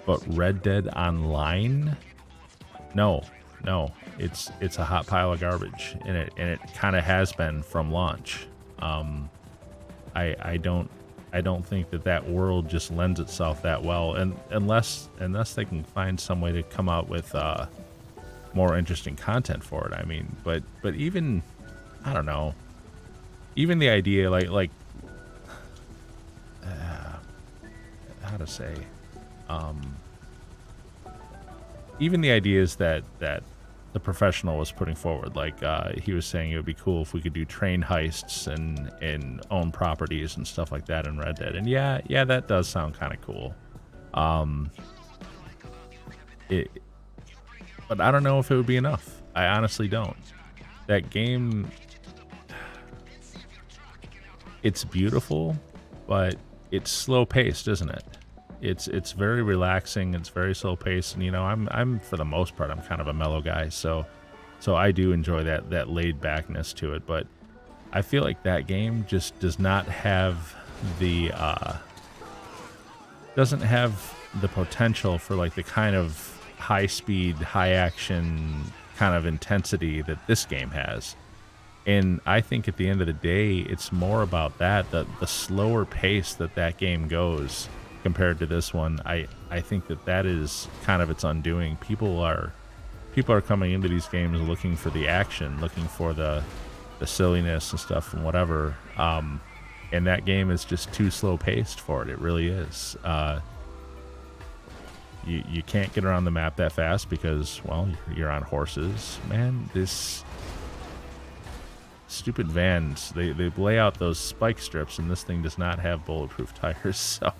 But Red Dead Online... No, it's a hot pile of garbage, and it kind of has been from launch. I don't think that world just lends itself that well, and unless they can find some way to come out with more interesting content for it. I mean, but even, I don't know, even the idea how to say, even the ideas that the professional was putting forward, like he was saying it would be cool if we could do train heists and own properties and stuff like that in Red Dead. And yeah, that does sound kind of cool. But I don't know if it would be enough. I honestly don't. That game, it's beautiful, but it's slow paced, isn't it? It's very relaxing. It's very slow paced, and I'm for the most part I'm kind of a mellow guy, so I do enjoy that laid backness to it. But I feel like that game just does not have the doesn't have the potential for like the kind of high speed, high action kind of intensity that this game has. And I think at the end of the day, it's more about that, the slower pace that game goes compared to this one. I think that is kind of its undoing. People are coming into these games looking for the action, looking for the silliness and stuff and whatever. And that game is just too slow paced for it. It really is. You can't get around the map that fast because, well, you're on horses. Man, this stupid vans, they lay out those spike strips, and this thing does not have bulletproof tires. So,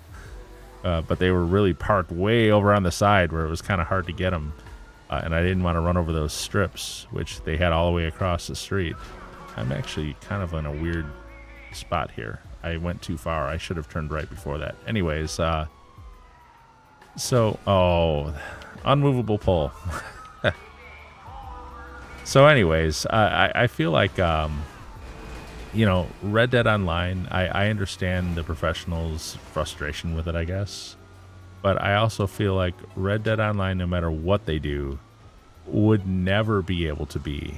but they were really parked way over on the side where it was kind of hard to get them. And I didn't want to run over those strips, which they had all the way across the street. I'm actually kind of in a weird spot here. I went too far. I should have turned right before that. Anyways, unmovable pole. So anyways, I feel like, Red Dead Online, I understand the professionals' frustration with it, I guess. But I also feel like Red Dead Online, no matter what they do, would never be able to be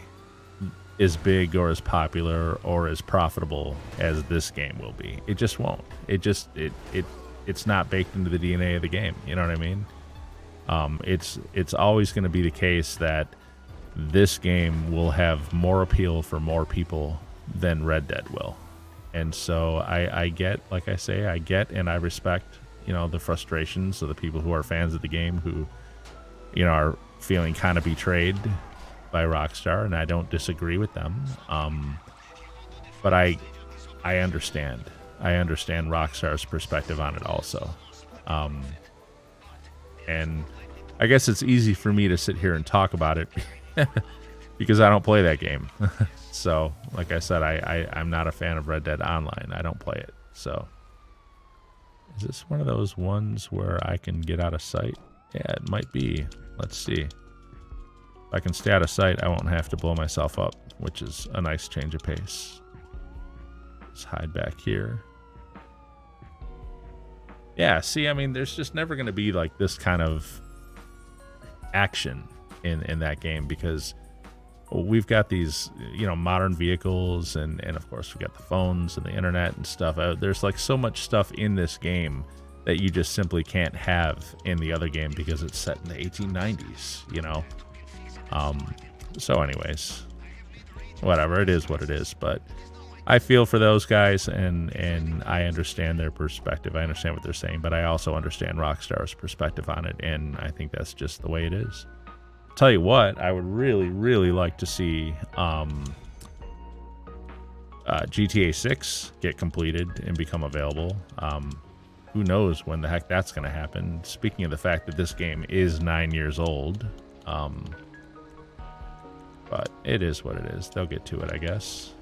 as big or as popular or as profitable as this game will be. It just won't. It's not baked into the DNA of the game. You know what I mean? It's always going to be the case that this game will have more appeal for more people than Red Dead will. And so I get, like I say, and I respect, the frustrations of the people who are fans of the game who, are feeling kind of betrayed by Rockstar, and I don't disagree with them. But I understand. I understand Rockstar's perspective on it also. And I guess it's easy for me to sit here and talk about it because I don't play that game. So, like I said, I'm not a fan of Red Dead Online. I don't play it. So, is this one of those ones where I can get out of sight? Yeah, it might be. Let's see. If I can stay out of sight, I won't have to blow myself up, which is a nice change of pace. Let's hide back here. Yeah, see, I mean, there's just never going to be like this kind of action in that game because we've got these, modern vehicles and of course we've got the phones and the internet and stuff. There's like so much stuff in this game that you just simply can't have in the other game because it's set in the 1890s, So anyways, whatever, it is what it is. But I feel for those guys, and I understand their perspective. I understand what they're saying, but I also understand Rockstar's perspective on it, and I think that's just the way it is. Tell you what, I would really, really like to see GTA 6 get completed and become available. Who knows when the heck that's going to happen. Speaking of the fact that this game is 9 years old, but it is what it is. They'll get to it, I guess.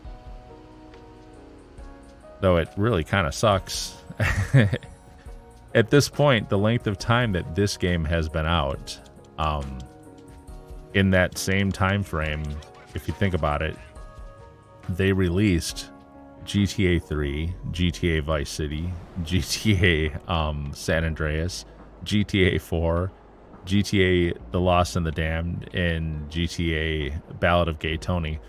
Though it really kind of sucks. At this point, the length of time that this game has been out, in that same time frame, if you think about it, they released GTA 3, GTA Vice City, GTA San Andreas, GTA 4, GTA The Lost and the Damned, and GTA Ballad of Gay Tony.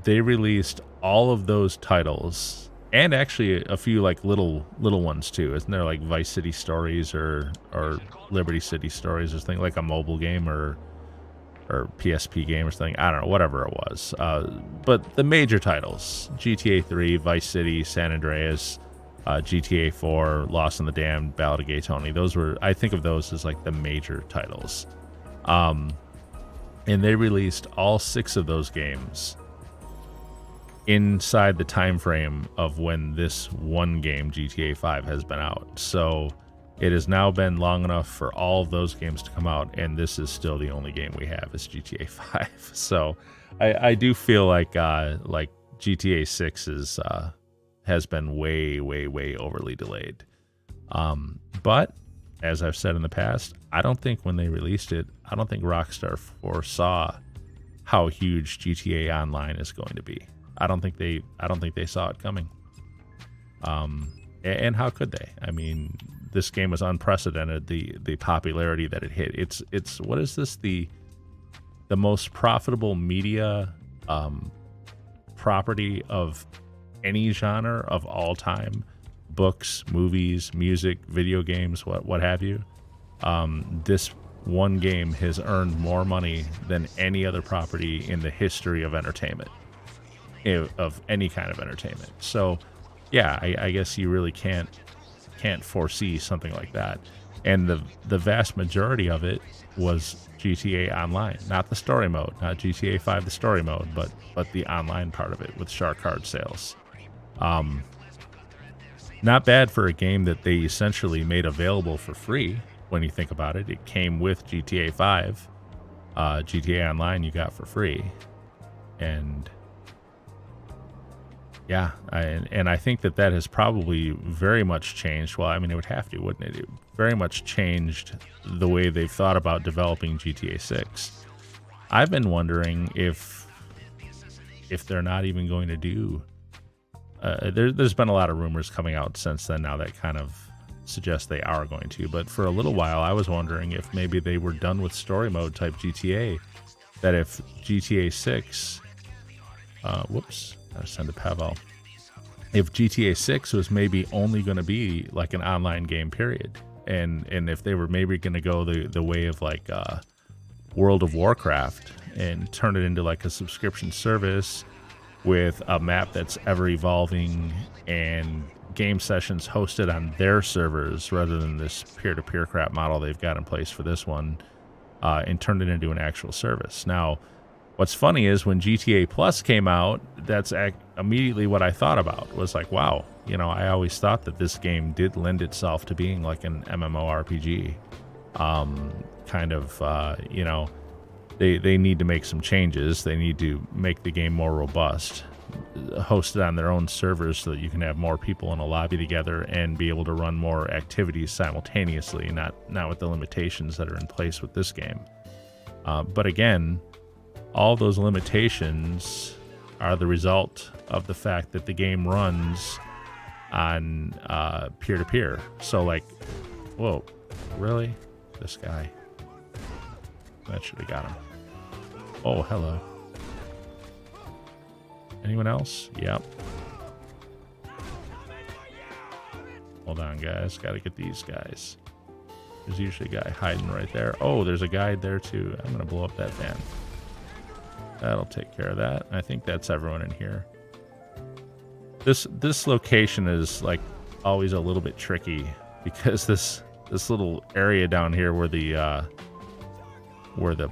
They released all of those titles, and actually a few like little ones too. Isn't there like Vice City Stories or Liberty City Stories or something, like a mobile game or or PSP game or something. I don't know, whatever it was. But the major titles, GTA 3, Vice City, San Andreas, GTA 4, Lost in the Damned, Ballad of Gay Tony. Those were, I think of those as like the major titles. And they released all 6 of those games inside the time frame of when this one game, GTA 5, has been out. So it has now been long enough for all of those games to come out, and this is still the only game we have is GTA 5. So I do feel like GTA 6 is has been way overly delayed. But as I've said in the past, I don't think when they released it, I don't think Rockstar foresaw how huge GTA Online is going to be. I don't think they saw it coming. And how could they? I mean, this game was unprecedented. The popularity that it hit. It's what is this? The most profitable media property of any genre of all time. Books, movies, music, video games, what have you. This one game has earned more money than any other property in the history of entertainment, of any kind of entertainment. So yeah, I guess you really can't foresee something like that. And the vast majority of it was GTA Online, not the story mode, not GTA 5 the story mode, but the online part of it with shark card sales. Not bad for a game that they essentially made available for free. When you think about it, it came with GTA 5. GTA Online you got for free. And yeah, I think that has probably very much changed. Well, I mean, it would have to, wouldn't it? It very much changed the way they've thought about developing GTA 6. I've been wondering if they're not even going to do... there's been a lot of rumors coming out since then now that kind of suggest they are going to. But for a little while, I was wondering if maybe they were done with story mode type GTA. That if GTA 6... whoops... Gotta send a Pavel. If GTA 6 was maybe only going to be like an online game, period, and if they were maybe going to go the way of like World of Warcraft and turn it into like a subscription service with a map that's ever evolving and game sessions hosted on their servers rather than this peer-to-peer crap model they've got in place for this one, and turn it into an actual service. Now, what's funny is when GTA Plus came out, that's immediately what I thought about. Was like, wow, I always thought that this game did lend itself to being like an MMORPG. Kind of, they need to make some changes. They need to make the game more robust, host it on their own servers so that you can have more people in a lobby together and be able to run more activities simultaneously, not with the limitations that are in place with this game. But again, all those limitations are the result of the fact that the game runs on peer-to-peer. So like, whoa, really? This guy. That should have got him. Oh, hello. Anyone else? Yep. Hold on, guys. Got to get these guys. There's usually a guy hiding right there. Oh, there's a guy there too. I'm going to blow up that van. That'll take care of that. I think that's everyone in here. This location is like always a little bit tricky because this little area down here where the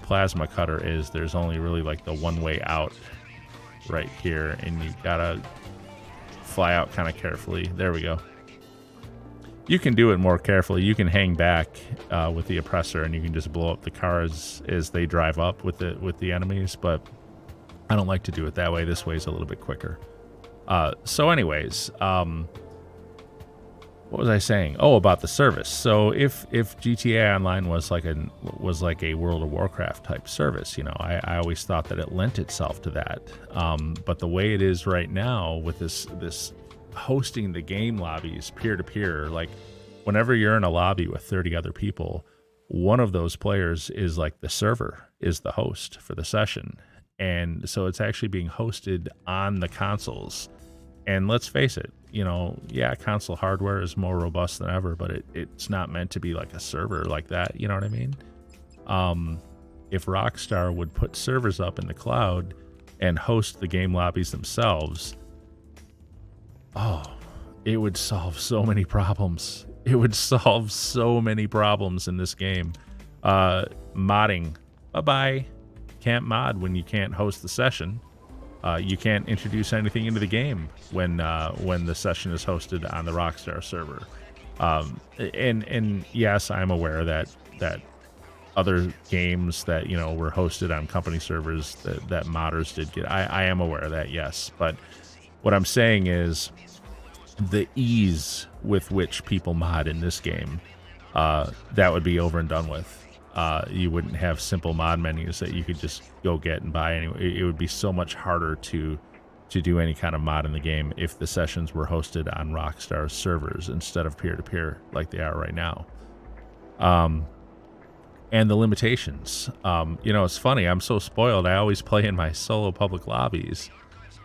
plasma cutter is, there's only really like the one way out right here, and you gotta fly out kind of carefully. There we go. You can do it more carefully. You can hang back with the oppressor, and you can just blow up the cars as they drive up with the enemies. But I don't like to do it that way. This way is a little bit quicker. So, anyways, what was I saying? Oh, about the service. So, if GTA Online was like a World of Warcraft type service, I always thought that it lent itself to that. But the way it is right now with this hosting the game lobbies peer-to-peer, like whenever you're in a lobby with 30 other people, one of those players is like the server, is the host for the session. And so it's actually being hosted on the consoles. And let's face it, console hardware is more robust than ever, but it's not meant to be like a server like that. You know what I mean? if Rockstar would put servers up in the cloud and host the game lobbies themselves, it would solve so many problems. It would solve so many problems in this game. Modding, bye-bye. Can't mod when you can't host the session. You can't introduce anything into the game when the session is hosted on the Rockstar server. And yes, I'm aware that other games that were hosted on company servers that modders did get. I am aware of that, yes. But what I'm saying is the ease with which people mod in this game, that would be over and done with. You wouldn't have simple mod menus that you could just go get and buy anyway. It would be so much harder to do any kind of mod in the game if the sessions were hosted on Rockstar servers instead of peer-to-peer like they are right now. And the limitations. It's funny. I'm so spoiled. I always play in my solo public lobbies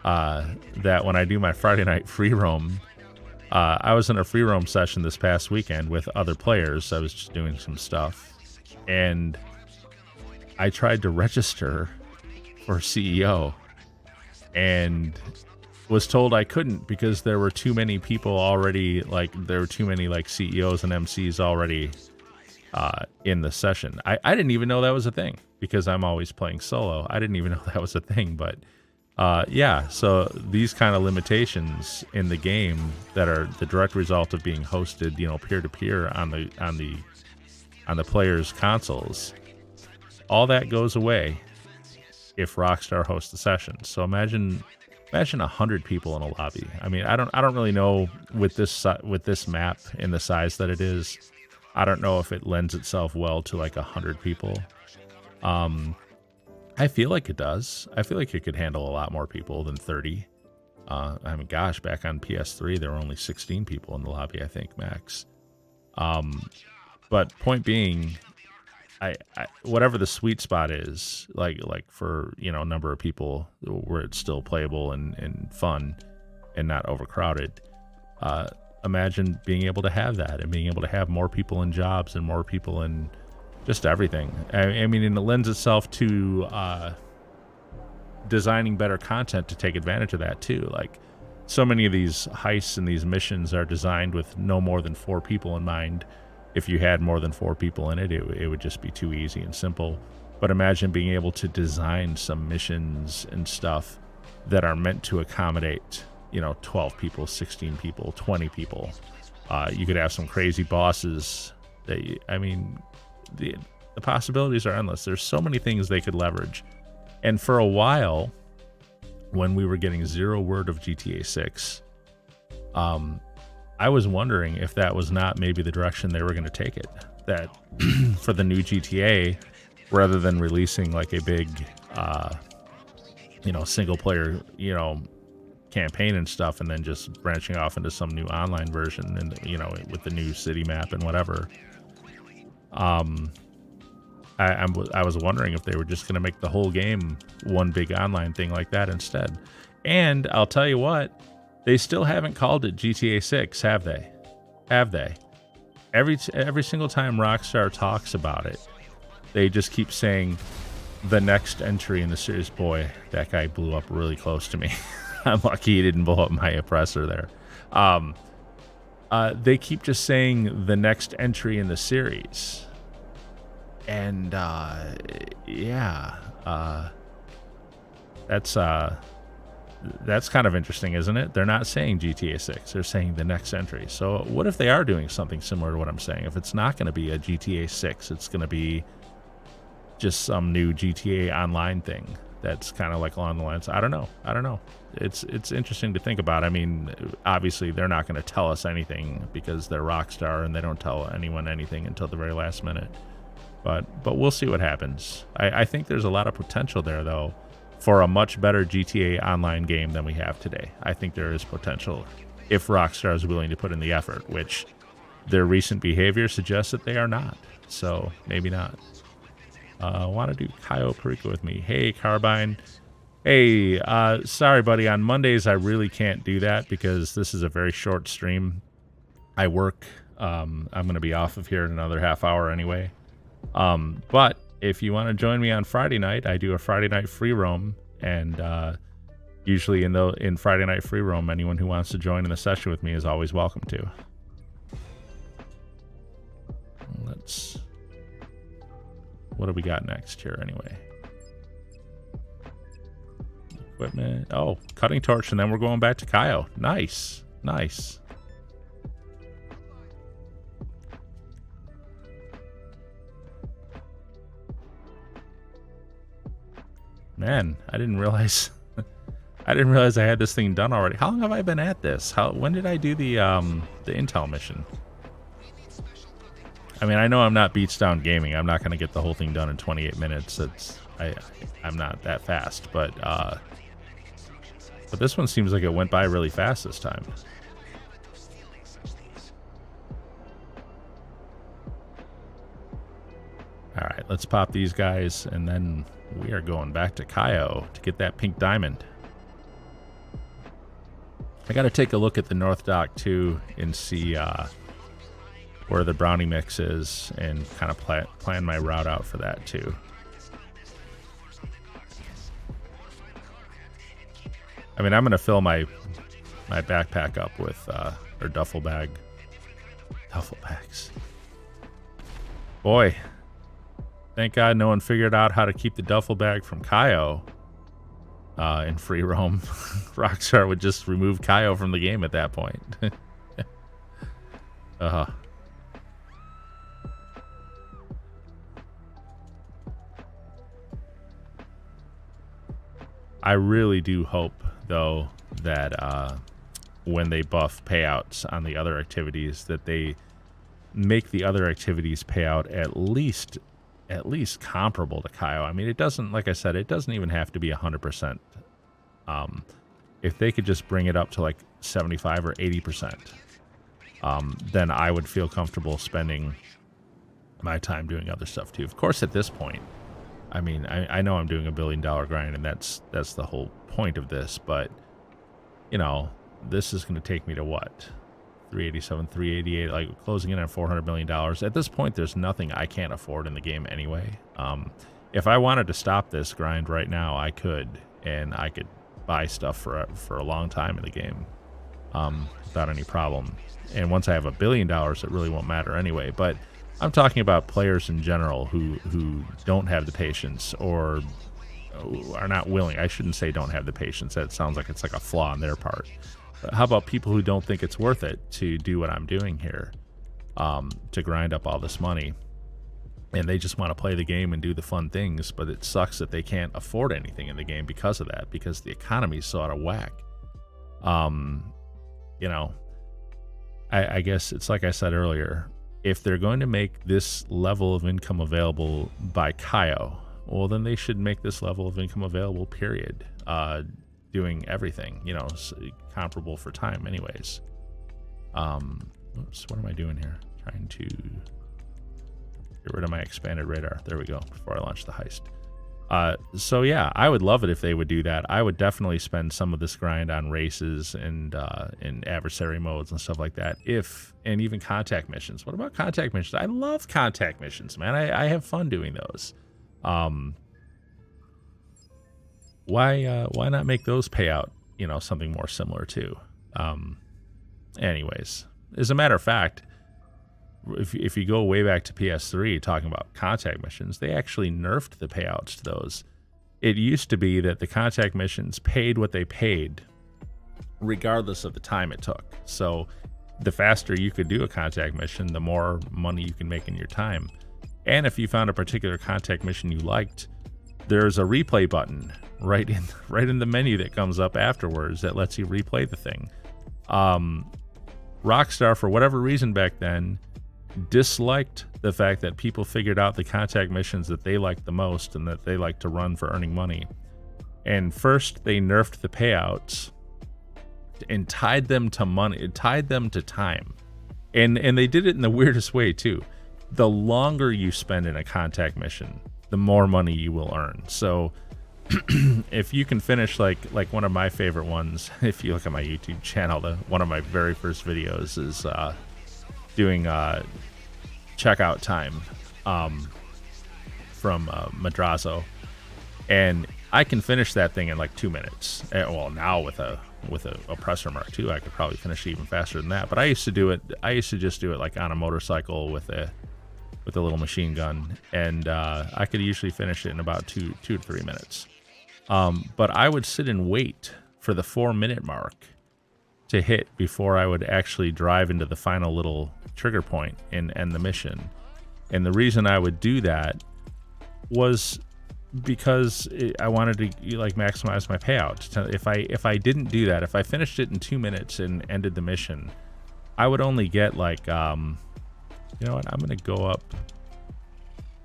that when I do my Friday night free roam, I was in a free roam session this past weekend with other players. I was just doing some stuff. And I tried to register for CEO and was told I couldn't because there were too many people already, there were too many CEOs and MCs already in the session. I didn't even know that was a thing because I'm always playing solo. I didn't even know that was a thing, but so these kind of limitations in the game that are the direct result of being hosted, peer-to-peer on the players' consoles, all that goes away if Rockstar hosts the session. So imagine 100 people in a lobby. I mean, I don't really know with this map and the size that it is. I don't know if it lends itself well to 100 people. I feel like it does. I feel like it could handle a lot more people than 30. Gosh, back on PS3 there were only 16 people in the lobby, I think, max. But point being, I whatever the sweet spot is, like for number of people where it's still playable and fun and not overcrowded. Imagine being able to have that and being able to have more people in jobs and more people in just everything. I mean, and it lends itself to designing better content to take advantage of that too. Like so many of these heists and these missions are designed with no more than 4 people in mind. If you had more than 4 people in it, it would just be too easy and simple. But imagine being able to design some missions and stuff that are meant to accommodate 12 people, 16 people, 20 people. You could have some crazy bosses. The possibilities are endless. There's so many things they could leverage. And for a while, when we were getting zero word of GTA 6, I was wondering if that was not maybe the direction they were going to take it. That for the new GTA, rather than releasing a big, single player, campaign and stuff, and then just branching off into some new online version and with the new city map and whatever. I was wondering if they were just going to make the whole game one big online thing like that instead. And I'll tell you what, they still haven't called it GTA 6, have they? Have they? Every single time Rockstar talks about it, they just keep saying the next entry in the series. Boy, that guy blew up really close to me. I'm lucky he didn't blow up my oppressor there. They keep just saying the next entry in the series. And that's kind of interesting, isn't it? They're not saying GTA 6. They're saying the next entry. So what if they are doing something similar to what I'm saying? If it's not going to be a GTA 6, it's going to be just some new GTA Online thing that's kind of along the lines. I don't know. It's interesting to think about. I mean, obviously they're not going to tell us anything because they're Rockstar and they don't tell anyone anything until the very last minute. But we'll see what happens. I think there's a lot of potential there, though, for a much better GTA Online game than we have today. I think there is potential if Rockstar is willing to put in the effort, which their recent behavior suggests that they are not. So maybe not. Want to do Cayo Perico with me. Hey, Carbine. Hey, sorry, buddy. On Mondays, I really can't do that because this is a very short stream. I work. I'm going to be off of here in another half hour anyway. But if you want to join me on Friday night, I do a Friday night free roam, and usually in Friday night free roam, anyone who wants to join in the session with me is always welcome to. What do we got next here anyway? Equipment. Oh, cutting torch, and then we're going back to Cayo. Nice. Nice. Man, I didn't realize I had this thing done already. How long have I been at this? When did I do the intel mission? I mean, I know I'm not Beats Down Gaming. I'm not going to get the whole thing done in 28 minutes. I'm not that fast, but this one seems like it went by really fast this time. All right, let's pop these guys, and then we are going back to Cayo to get that pink diamond. I got to take a look at the North Dock too and see where the brownie mix is, and kind of plan my route out for that too. I mean, I'm going to fill my backpack up with, or duffel bags. Boy, thank God no one figured out how to keep the duffel bag from Cayo in free roam. Rockstar would just remove Cayo from the game at that point. I really do hope, though, that when they buff payouts on the other activities, that they make the other activities pay out at least comparable to Cayo. I mean, it doesn't, like I said, it doesn't even have to be 100%. If they could just bring it up to like 75 or 80%, then I would feel comfortable spending my time doing other stuff too. Of course, at this point, I mean, I know I'm doing a $1 billion grind, and that's the whole point of this, but, you know, this is going to take me to what? 387, 388, like closing in on $400 million. At this point, there's nothing I can't afford in the game anyway. If I wanted to stop this grind right now, I could, and I could buy stuff for a long time in the game without any problem. And once I have $1 billion, it really won't matter anyway. But I'm talking about players in general who don't have the patience, or are not willing. I shouldn't say don't have the patience. That sounds like it's like a flaw on their part. But how about people who don't think it's worth it to do what I'm doing here, to grind up all this money, and they just want to play the game and do the fun things, but it sucks that they can't afford anything in the game because of that, because the economy's so out of whack. You know, I guess it's like I said earlier, if they're going to make this level of income available by Cayo, well, then they should make this level of income available, period. Doing everything, you know, comparable for time anyways. Oops, what am I doing here? Trying to get rid of my expanded radar. There we go, before I launch the heist. So yeah, I would love it if they would do that. I would definitely spend some of this grind on races and in adversary modes and stuff like that. And even contact missions. What about contact missions? I love contact missions, man. I have fun doing those. Why not make those pay out, you know, something more similar too? Anyways, as a matter of fact, if you go way back to PS3 talking about contact missions, they actually nerfed the payouts to those. It used to be that the contact missions paid what they paid regardless of the time it took. So the faster you could do a contact mission, the more money you can make in your time. And if you found a particular contact mission you liked, there's a replay button right in the menu that comes up afterwards that lets you replay the thing. Rockstar, for whatever reason back then, disliked the fact that people figured out the contact missions that they liked the most and that they like to run for earning money. And first they nerfed the payouts and tied them to money, tied them to time. And they did it in the weirdest way too. The longer you spend in a contact mission, the more money you will earn. So if you can finish like one of my favorite ones, if you look at my YouTube channel, one of my very first videos is doing checkout time from Madrazo, and I can finish that thing in like 2 minutes. Well, now with a oppressor Mark II, I could probably finish it even faster than that. But I used to just do it like on a motorcycle with a little machine gun, and I could usually finish it in about 2 to 3 minutes. But I would sit and wait for the 4-minute mark to hit before I would actually drive into the final little trigger point and end the mission. And the reason I would do that was because I wanted to like maximize my payout. If I didn't do that, if I finished it in 2 minutes and ended the mission, I would only get like, you know what, I'm gonna go up.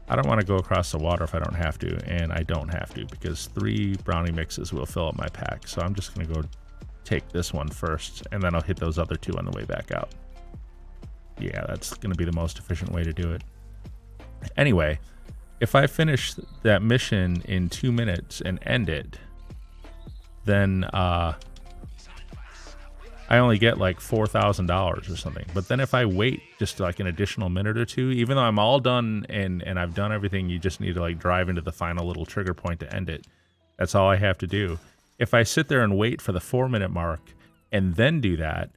I don't want to go across the water if I don't have to, and I don't have to because 3 brownie mixes will fill up my pack. So I'm just gonna go take this one first, and then I'll hit those other 2 on the way back out. Yeah, that's gonna be the most efficient way to do it. Anyway, if I finish that mission in 2 minutes and end it, then I only get like $4,000 or something. But then if I wait just like an additional minute or 2, even though I'm all done and I've done everything, you just need to like drive into the final little trigger point to end it. That's all I have to do. If I sit there and wait for the 4-minute mark and then do that,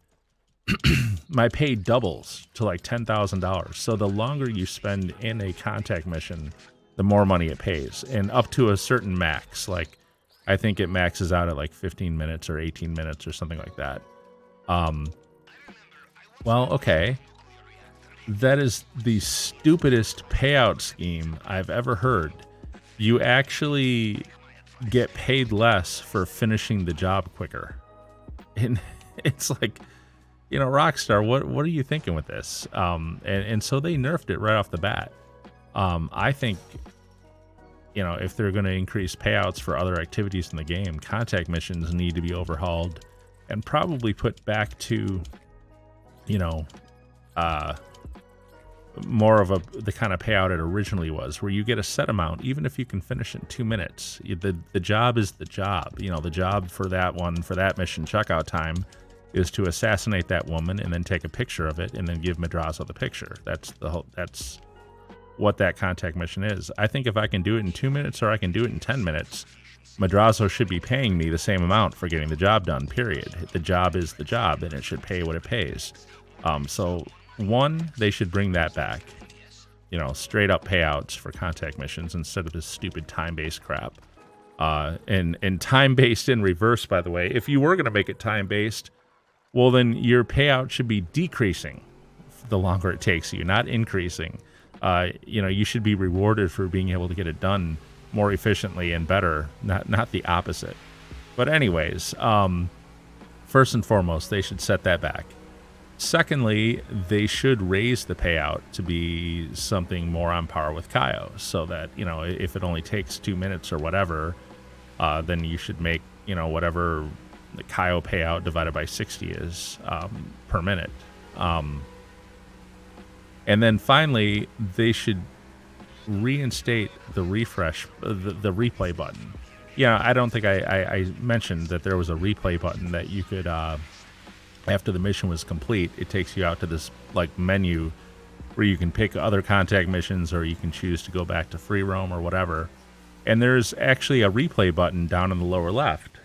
my pay doubles to like $10,000. So the longer you spend in a contact mission, the more money it pays, and up to a certain max. Like I think it maxes out at like 15 minutes or 18 minutes or something like that. Well, okay. That is the stupidest payout scheme I've ever heard. You actually get paid less for finishing the job quicker. And it's like, you know, Rockstar, what are you thinking with this? And so they nerfed it right off the bat. I think, you know, if they're going to increase payouts for other activities in the game, contact missions need to be overhauled and probably put back to, you know, more of the kind of payout it originally was, where you get a set amount, even if you can finish it in 2 minutes. The job is the job. You know, the job for that one, for that mission checkout time, is to assassinate that woman and then take a picture of it and then give Madrazo the picture. That's what that contact mission is. I think if I can do it in 2 minutes or I can do it in 10 minutes, Madrazo should be paying me the same amount for getting the job done, period. The job is the job, and it should pay what it pays. So, one, they should bring that back. You know, straight up payouts for contact missions instead of this stupid time-based crap. And time-based in reverse, by the way. If you were going to make it time-based, well, then your payout should be decreasing the longer it takes you, not increasing. You know, you should be rewarded for being able to get it done more efficiently and better, not the opposite. But anyways, first and foremost, they should set that back. Secondly, they should raise the payout to be something more on par with Cayo, so that, you know, if it only takes 2 minutes or whatever, then you should make, you know, whatever the Cayo payout divided by 60 is per minute. And then finally, they should reinstate the refresh, the replay button. Yeah, I don't think I mentioned that there was a replay button that you could, after the mission was complete, it takes you out to this like menu where you can pick other contact missions, or you can choose to go back to free roam or whatever. And there's actually a replay button down in the lower left.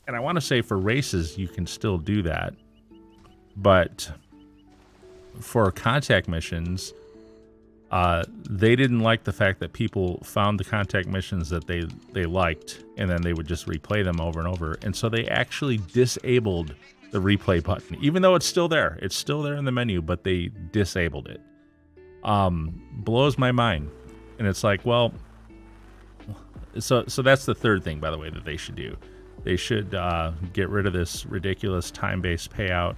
And I want to say for races, you can still do that. But for contact missions, they didn't like the fact that people found the contact missions that they liked, and then they would just replay them over and over. And so they actually disabled the replay button, even though it's still there. It's still there in the menu, but they disabled it. Blows my mind. And it's like, well, so that's the third thing, by the way, that they should do. They should get rid of this ridiculous time-based payout.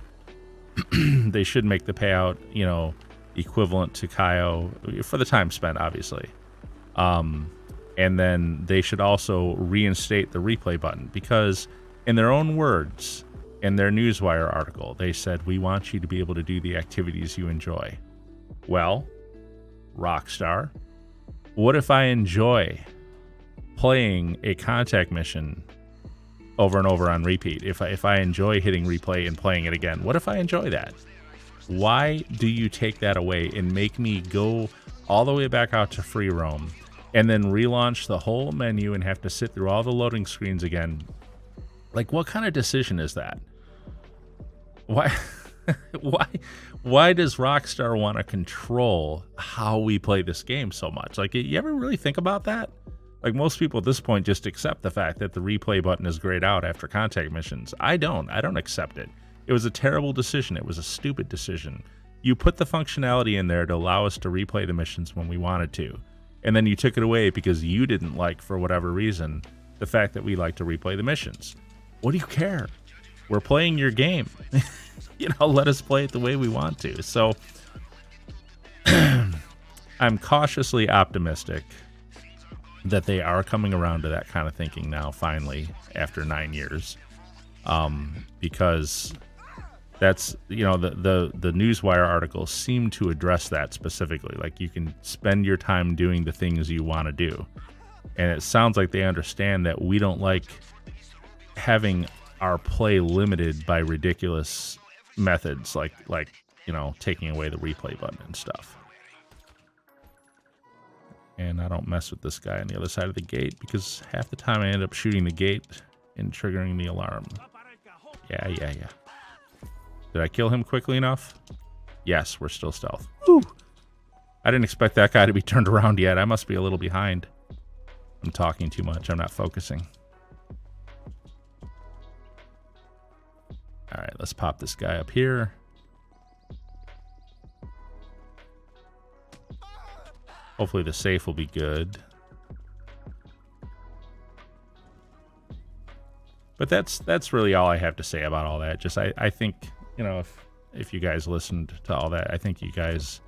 They should make the payout, you know, equivalent to Cayo for the time spent, obviously. And then they should also reinstate the replay button, because in their own words, in their Newswire article, they said, we want you to be able to do the activities you enjoy. Well, Rockstar, what if I enjoy playing a contact mission over and over on repeat? If I enjoy hitting replay and playing it again, what if I enjoy that? Why do you take that away and make me go all the way back out to free roam and then relaunch the whole menu and have to sit through all the loading screens again. Like, what kind of decision is that? Why why does Rockstar want to control how we play this game so much? Like, you ever really think about that? Like, most people at this point just accept the fact that the replay button is grayed out after contact missions. I don't accept it. It was a terrible decision. It was a stupid decision. You put the functionality in there to allow us to replay the missions when we wanted to, and then you took it away because you didn't like, for whatever reason, the fact that we like to replay the missions. What do you care? We're playing your game. Let us play it the way we want to. So I'm cautiously optimistic that they are coming around to that kind of thinking now, finally, after 9 years. Because that's, the Newswire articles seem to address that specifically. Like, you can spend your time doing the things you want to do. And it sounds like they understand that we don't like having our play limited by ridiculous methods like taking away the replay button and stuff. And I don't mess with this guy on the other side of the gate because half the time I end up shooting the gate and triggering the alarm. Yeah. Did I kill him quickly enough? Yes, we're still stealth. Woo! I didn't expect that guy to be turned around yet. I must be a little behind. I'm talking too much. I'm not focusing. All right, let's pop this guy up here. Hopefully the safe will be good. But that's really all I have to say about all that. Just I think, if you guys listened to all that, I think you guys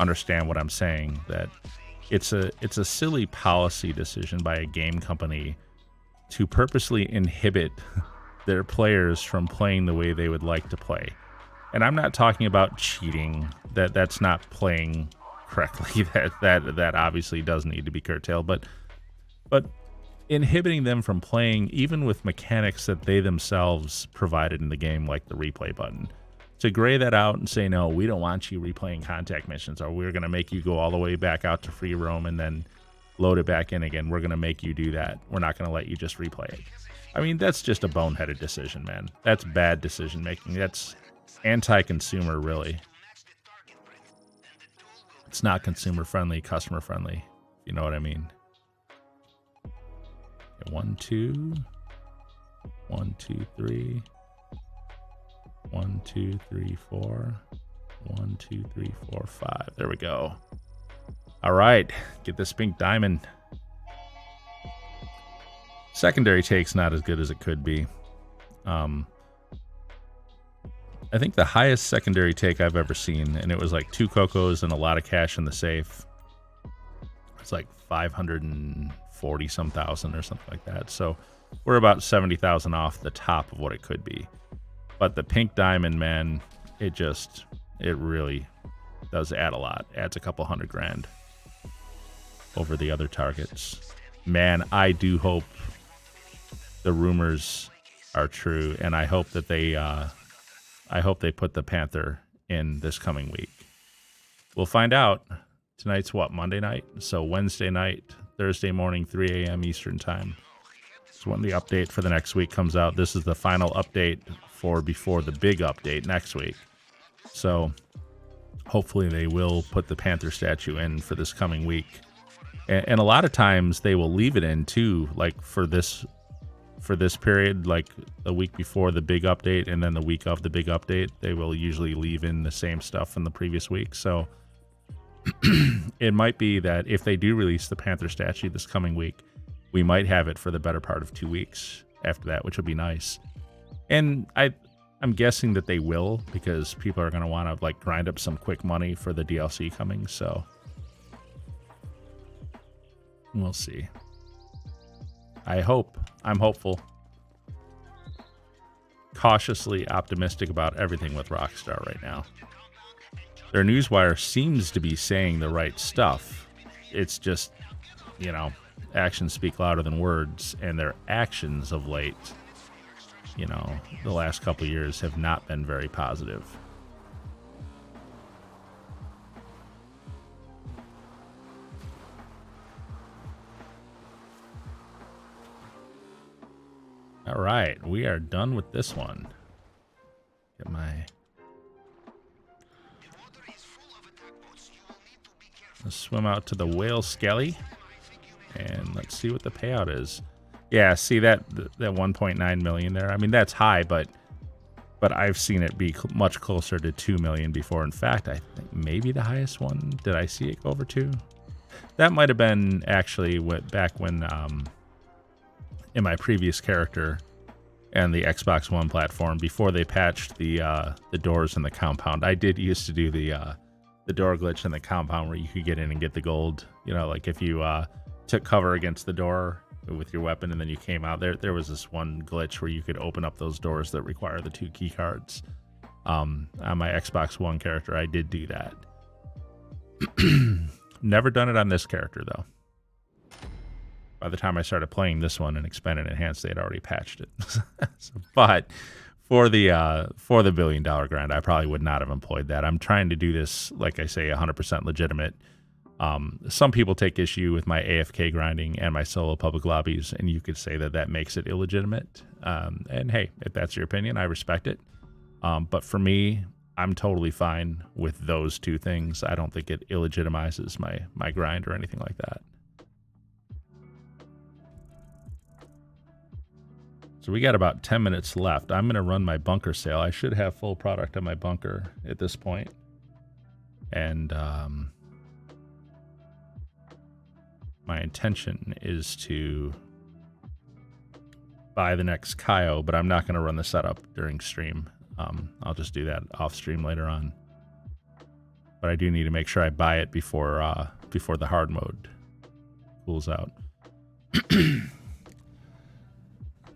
understand what I'm saying, that it's a silly policy decision by a game company to purposely inhibit their players from playing the way they would like to play. And I'm not talking about cheating. That's not playing correctly. That obviously does need to be curtailed, but inhibiting them from playing even with mechanics that they themselves provided in the game, like the replay button. To gray that out and say, no, we don't want you replaying contact missions, or we're going to make you go all the way back out to free roam and then load it back in again. We're going to make you do that. We're not going to let you just replay it. I mean, that's just a boneheaded decision, man. That's bad decision making. That's anti-consumer, really. It's not consumer friendly, customer friendly. You know what I mean? 1, 2, 1, 2, 3, 1, 2, 3, 4, 1, 2, 3, 4, 5. There we go. All right, get this pink diamond. Secondary take's not as good as it could be. I think the highest secondary take I've ever seen, and it was like 2 cocos and a lot of cash in the safe. It's like 540 some thousand or something like that. So we're about 70,000 off the top of what it could be. But the pink diamond, man, it really does add a lot. Adds a couple $100 grand over the other targets. Man, I do hope the rumors are true, and I hope that they put the Panther in this coming week. We'll find out. Tonight's what, Monday night? So Wednesday night, Thursday morning, 3 a.m. Eastern time. That's when the update for the next week comes out. This is the final update for before the big update next week. So hopefully they will put the Panther statue in for this coming week. And a lot of times they will leave it in too, like for this period, like the week before the big update and then the week of the big update, they will usually leave in the same stuff from the previous week. So it might be that if they do release the Panther statue this coming week, we might have it for the better part of 2 weeks after that, which would be nice. And I'm guessing that they will, because people are going to want to like grind up some quick money for the DLC coming. So we'll see. I'm hopeful. Cautiously optimistic about everything with Rockstar right now. Their newswire seems to be saying the right stuff. It's just, actions speak louder than words, and their actions of late, the last couple of years have not been very positive. All right, we are done with this one. Get my... Let's swim out to the whale skelly, and let's see what the payout is. Yeah, see that 1.9 million there? I mean, that's high, but I've seen it be much closer to 2 million before. In fact, I think maybe the highest one, did I see it go over 2? That might have been actually back when, in my previous character and the Xbox One platform, before they patched the doors in the compound. I did used to do the door glitch in the compound where you could get in and get the gold. You know, like if you took cover against the door with your weapon and then you came out, there was this one glitch where you could open up those doors that require the 2 key cards. On my Xbox One character, I did do that. Never done it on this character, though. By the time I started playing this one and Expanded Enhanced, they had already patched it. But for the $1 billion grind, I probably would not have employed that. I'm trying to do this, like I say, 100% legitimate. Some people take issue with my AFK grinding and my solo public lobbies, and you could say that makes it illegitimate. And hey, if that's your opinion, I respect it. But for me, I'm totally fine with those 2 things. I don't think it illegitimizes my grind or anything like that. So we got about 10 minutes left. I'm going to run my bunker sale. I should have full product on my bunker at this point. And my intention is to buy the next Cayo, but I'm not going to run the setup during stream. I'll just do that off stream later on. But I do need to make sure I buy it before the hard mode cools out.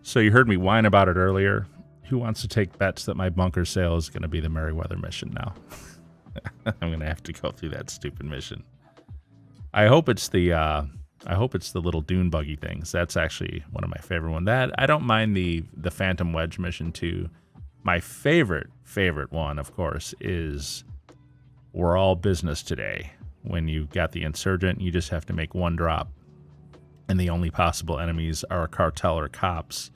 So you heard me whine about it earlier. Who wants to take bets that my bunker sale is going to be the Merryweather mission now? I'm going to have to go through that stupid mission. I hope it's the little dune buggy things. That's actually one of my favorite ones. That I don't mind the Phantom Wedge mission too. My favorite one, of course, is We're All Business Today. When you got the insurgent, you just have to make 1 drop, and the only possible enemies are a cartel or cops.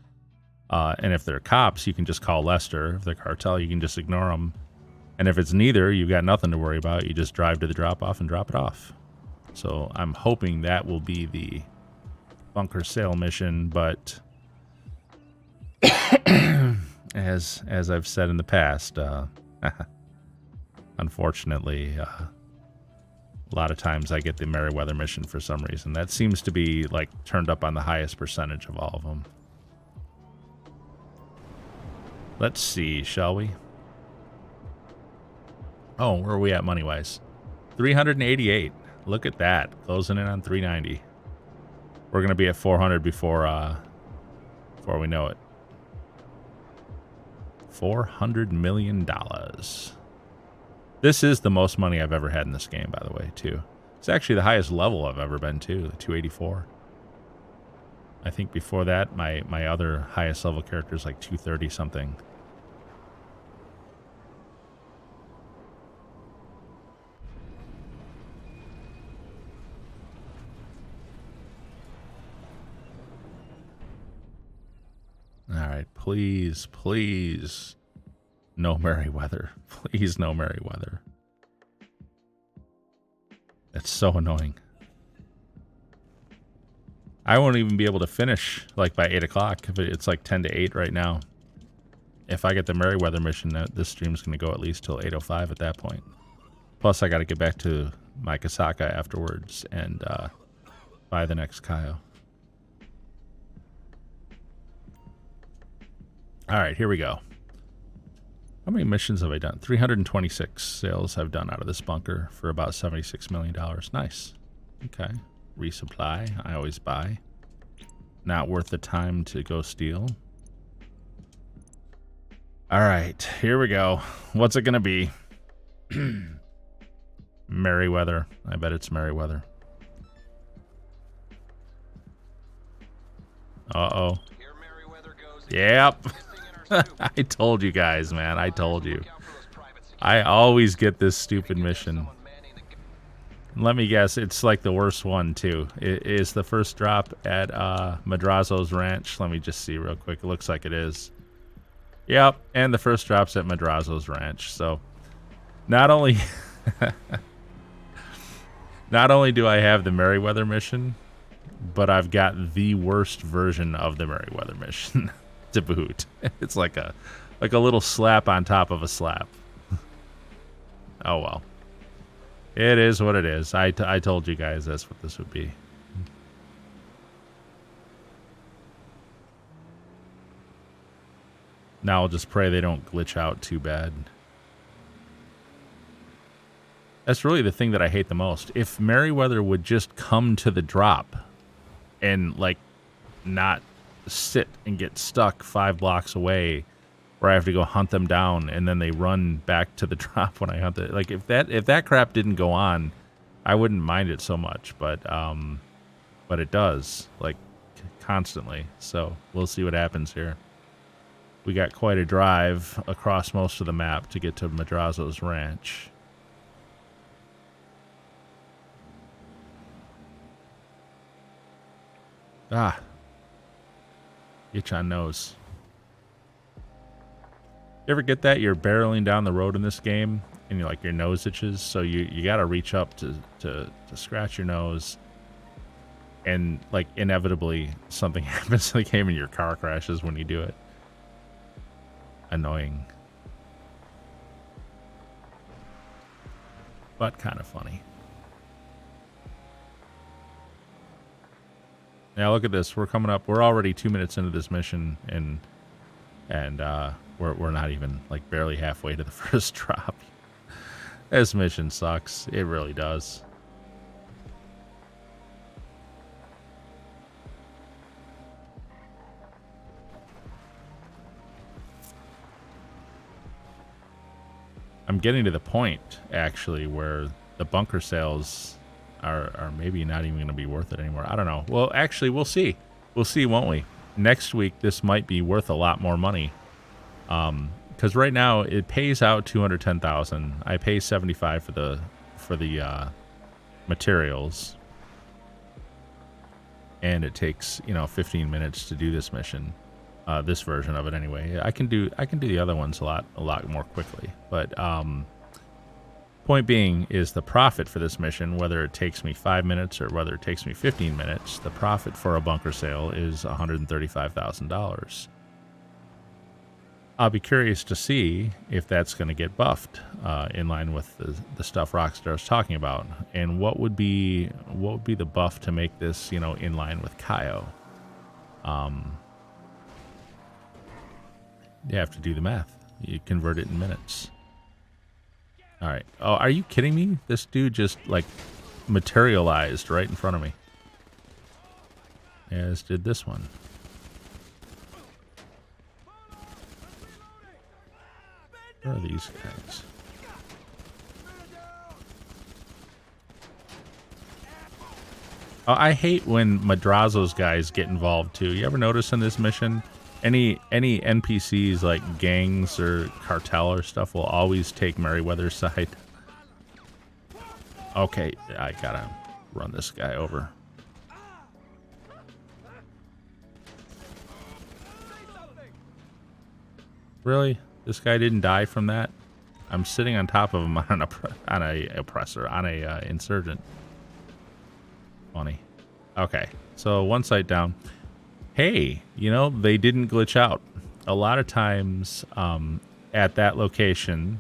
And if they're cops, you can just call Lester. If they're cartel, you can just ignore them. And if it's neither, you've got nothing to worry about. You just drive to the drop-off and drop it off. So I'm hoping that will be the bunker sale mission, but as I've said in the past, unfortunately, a lot of times I get the Merryweather mission for some reason. That seems to be like turned up on the highest percentage of all of them. Let's see, shall we? Oh, where are we at money-wise? 388. Look at that. Closing in on 390. We're going to be at 400 before we know it. $400 million. This is the most money I've ever had in this game, by the way, too. It's actually the highest level I've ever been to, 284. I think before that, my other highest level character is like 230 something. All right, please, please, no Merryweather. Please, no Merryweather. That's so annoying. I won't even be able to finish like by 8 o'clock. It's like 10 to 8 right now. If I get the Merryweather mission, this stream's going to go at least till 8:05 at that point. Plus, I got to get back to my Kasaka afterwards and buy the next Cayo. All right, here we go. How many missions have I done? 326 sales I've done out of this bunker for about $76 million. Nice. Okay. Resupply. I always buy. Not worth the time to go steal. All right, here we go. What's it going to be? Merryweather. I bet it's Merryweather. Uh-oh. Yep. I told you guys, man. I told you. I always get this stupid mission. Let me guess, it's like the worst one, too. It is the first drop at Madrazo's Ranch. Let me just see real quick. It looks like it is. Yep, and the first drop's at Madrazo's Ranch. So, not only... not only do I have the Merryweather mission, but I've got the worst version of the Merryweather mission to boot. It's like a little slap on top of a slap. Oh, well. It is what it is. I told you guys that's what this would be. Now I'll just pray they don't glitch out too bad. That's really the thing that I hate the most. If Merryweather would just come to the drop and, like, not sit and get stuck 5 blocks away where I have to go hunt them down and then they run back to the drop when I hunt it. Like, if that crap didn't go on, I wouldn't mind it so much, but it does, like, constantly. So we'll see what happens here. We got quite a drive across most of the map to get to Madrazo's Ranch. Ah. Itch on nose. You ever get that? You're barreling down the road in this game, and you're like your nose itches, so you got to reach up to scratch your nose, and like inevitably something happens to the game, and your car crashes when you do it. Annoying, but kind of funny. Now look at this. We're coming up. We're already 2 minutes into this mission, and we're not even like barely halfway to the first drop. This mission sucks. It really does. I'm getting to the point actually where the bunker sales are maybe not even going to be worth it anymore. I don't know. Well, actually, we'll see. We'll see, won't we? Next week, this might be worth a lot more money. Because right now it pays out $210,000. I pay $75 for the materials, and it takes 15 minutes to do this mission, this version of it anyway. I can do the other ones a lot more quickly. But point being is the profit for this mission, whether it takes me 5 minutes or whether it takes me 15 minutes, the profit for a bunker sale is $135,000. I'll be curious to see if that's going to get buffed in line with the stuff Rockstar is talking about, and what would be the buff to make this in line with Cayo. You have to do the math. You convert it in minutes. All right. Oh, are you kidding me? This dude just like materialized right in front of me. As did this one. Where are these guys? Oh, I hate when Madrazo's guys get involved too. You ever notice in this mission, any NPCs like gangs or cartel or stuff will always take Merryweather's side. Okay, I gotta run this guy over. Really? This guy didn't die from that? I'm sitting on top of him on a oppressor, on a insurgent. Funny. Okay, so one site down. Hey, they didn't glitch out. A lot of times at that location,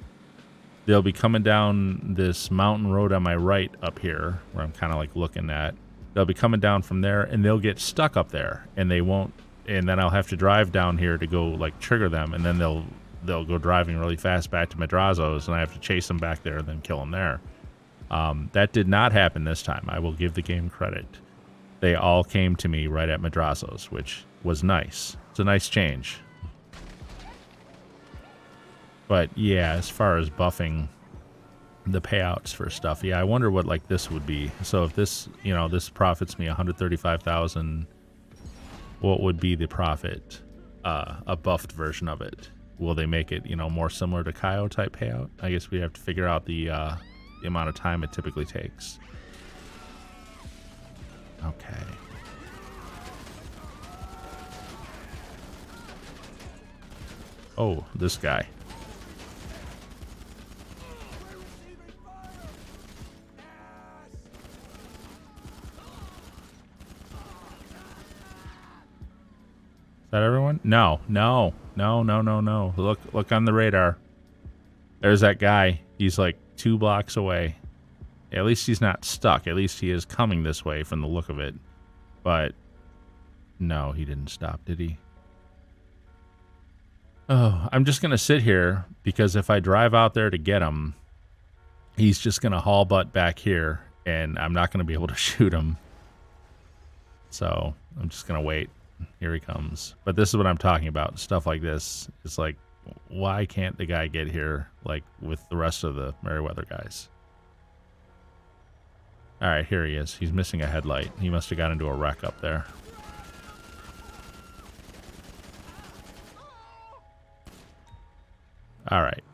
they'll be coming down this mountain road on my right up here, where I'm kind of like looking at. They'll be coming down from there, and they'll get stuck up there, and they won't. And then I'll have to drive down here to go like trigger them, and then they'll go driving really fast back to Madrazo's, and I have to chase them back there and then kill them there. That did not happen this time. I will give the game credit. They all came to me right at Madrazo's, which was nice. It's a nice change. But yeah, as far as buffing the payouts for stuff, yeah, I wonder what like this would be. So if this, this profits me $135,000, what would be the profit? A buffed version of it. Will they make it, more similar to Cayo type payout? I guess we have to figure out the the amount of time it typically takes. Okay. Oh, this guy. Is that everyone? No. Look on the radar. There's that guy. He's like 2 blocks away. At least he's not stuck. At least he is coming this way from the look of it. But no, he didn't stop, did he? Oh, I'm just going to sit here because if I drive out there to get him, he's just going to haul butt back here and I'm not going to be able to shoot him. So I'm just going to wait. Here he comes. But this is what I'm talking about. Stuff like this. It's like, why can't the guy get here like with the rest of the Merryweather guys? All right, here he is. He's missing a headlight. He must have got into a wreck up there. All right.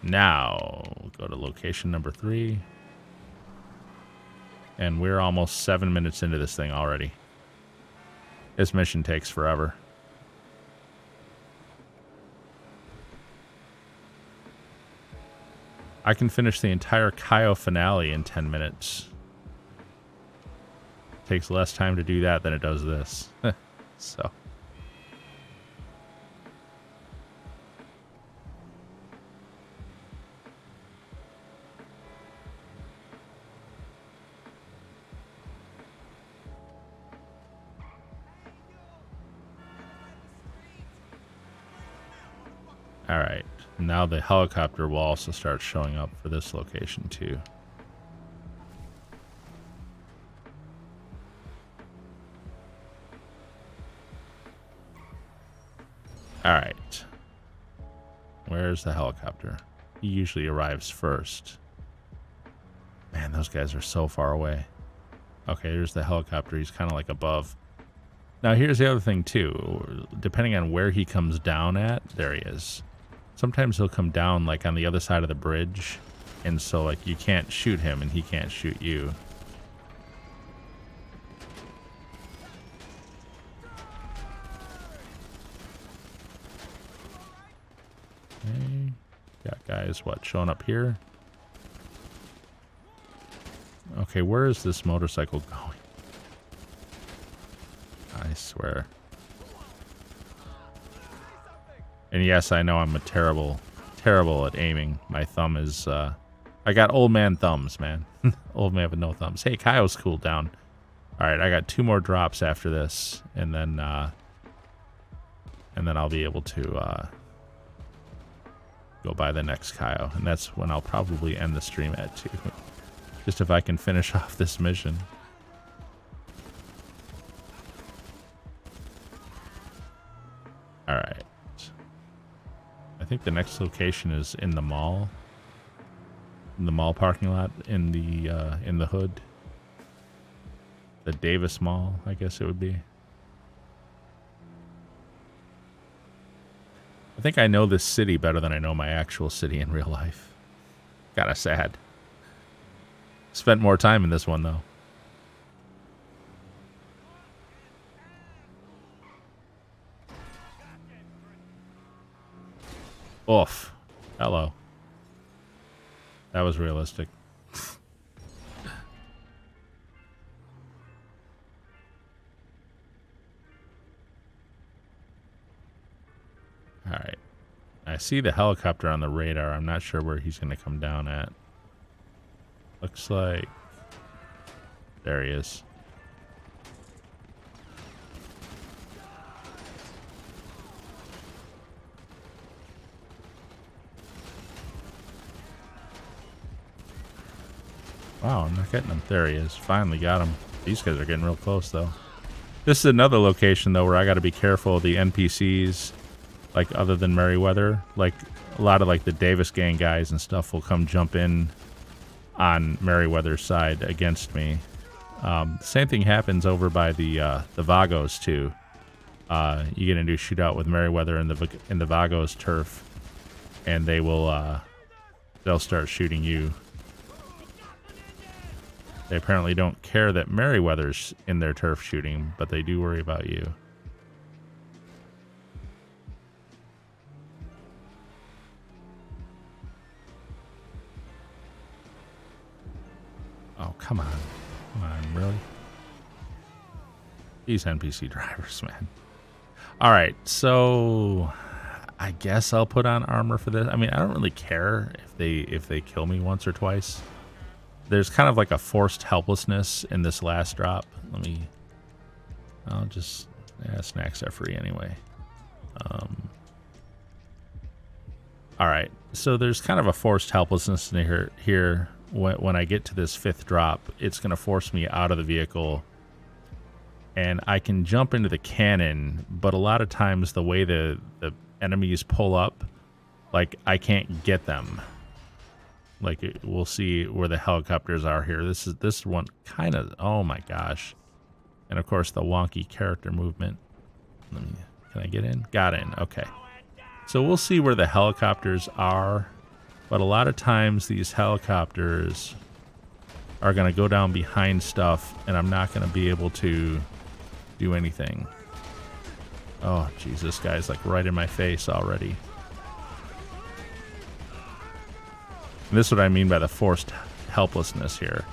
Now, go to location number 3. And we're almost 7 minutes into this thing already. This mission takes forever. I can finish the entire Cayo finale in 10 minutes. It takes less time to do that than it does this. So. All right, now the helicopter will also start showing up for this location too. All right, where's the helicopter? He usually arrives first. Man, those guys are so far away. Okay, there's the helicopter. He's kind of like above. Now here's the other thing too. Depending on where he comes down at, there he is. Sometimes he'll come down like on the other side of the bridge, and so like you can't shoot him and he can't shoot you. Okay. Got guys, what, showing up here? Okay, where is this motorcycle going? I swear. And yes, I know I'm a terrible at aiming. My thumb is, I got old man thumbs, man. Old man with no thumbs. Hey, Cayo's cooled down. All right, I got 2 more drops after this, and then I'll be able to go buy the next Cayo, and that's when I'll probably end the stream at 2. Just if I can finish off this mission. All right. I think the next location is in the mall. In the mall parking lot in the hood. The Davis Mall, I guess it would be. I think I know this city better than I know my actual city in real life. Kinda sad. Spent more time in this one though. Oof. Hello. That was realistic. Alright. I see the helicopter on the radar. I'm not sure where he's going to come down at. Looks like... There he is. Wow, I'm not getting him. There he is. Finally got him. These guys are getting real close, though. This is another location, though, where I got to be careful of the NPCs, like, other than Merryweather. Like, a lot of, like, the Davis gang guys and stuff will come jump in on Merryweather's side against me. Same thing happens over by the Vagos, too. You get into a shootout with Merryweather in the Vagos turf, and they will they'll start shooting you. They apparently don't care that Merryweather's in their turf shooting, but they do worry about you. Oh, come on. Come on, really? These NPC drivers, man. All right, so I guess I'll put on armor for this. I mean, I don't really care if they kill me once or twice. There's kind of like a forced helplessness in this last drop. I'll just, yeah, snacks are free anyway. All right, so there's kind of a forced helplessness in here. When I get to this 5th drop, it's going to force me out of the vehicle, and I can jump into the cannon, but a lot of times the way the enemies pull up, like, I can't get them. Like, we'll see where the helicopters are here. This one kind of, oh my gosh. And of course the wonky character movement. Can I get in? Got in, okay. So we'll see where the helicopters are. But a lot of times these helicopters are going to go down behind stuff, and I'm not going to be able to do anything. Oh, jeez, this guy's like right in my face already. And this is what I mean by the forced helplessness here.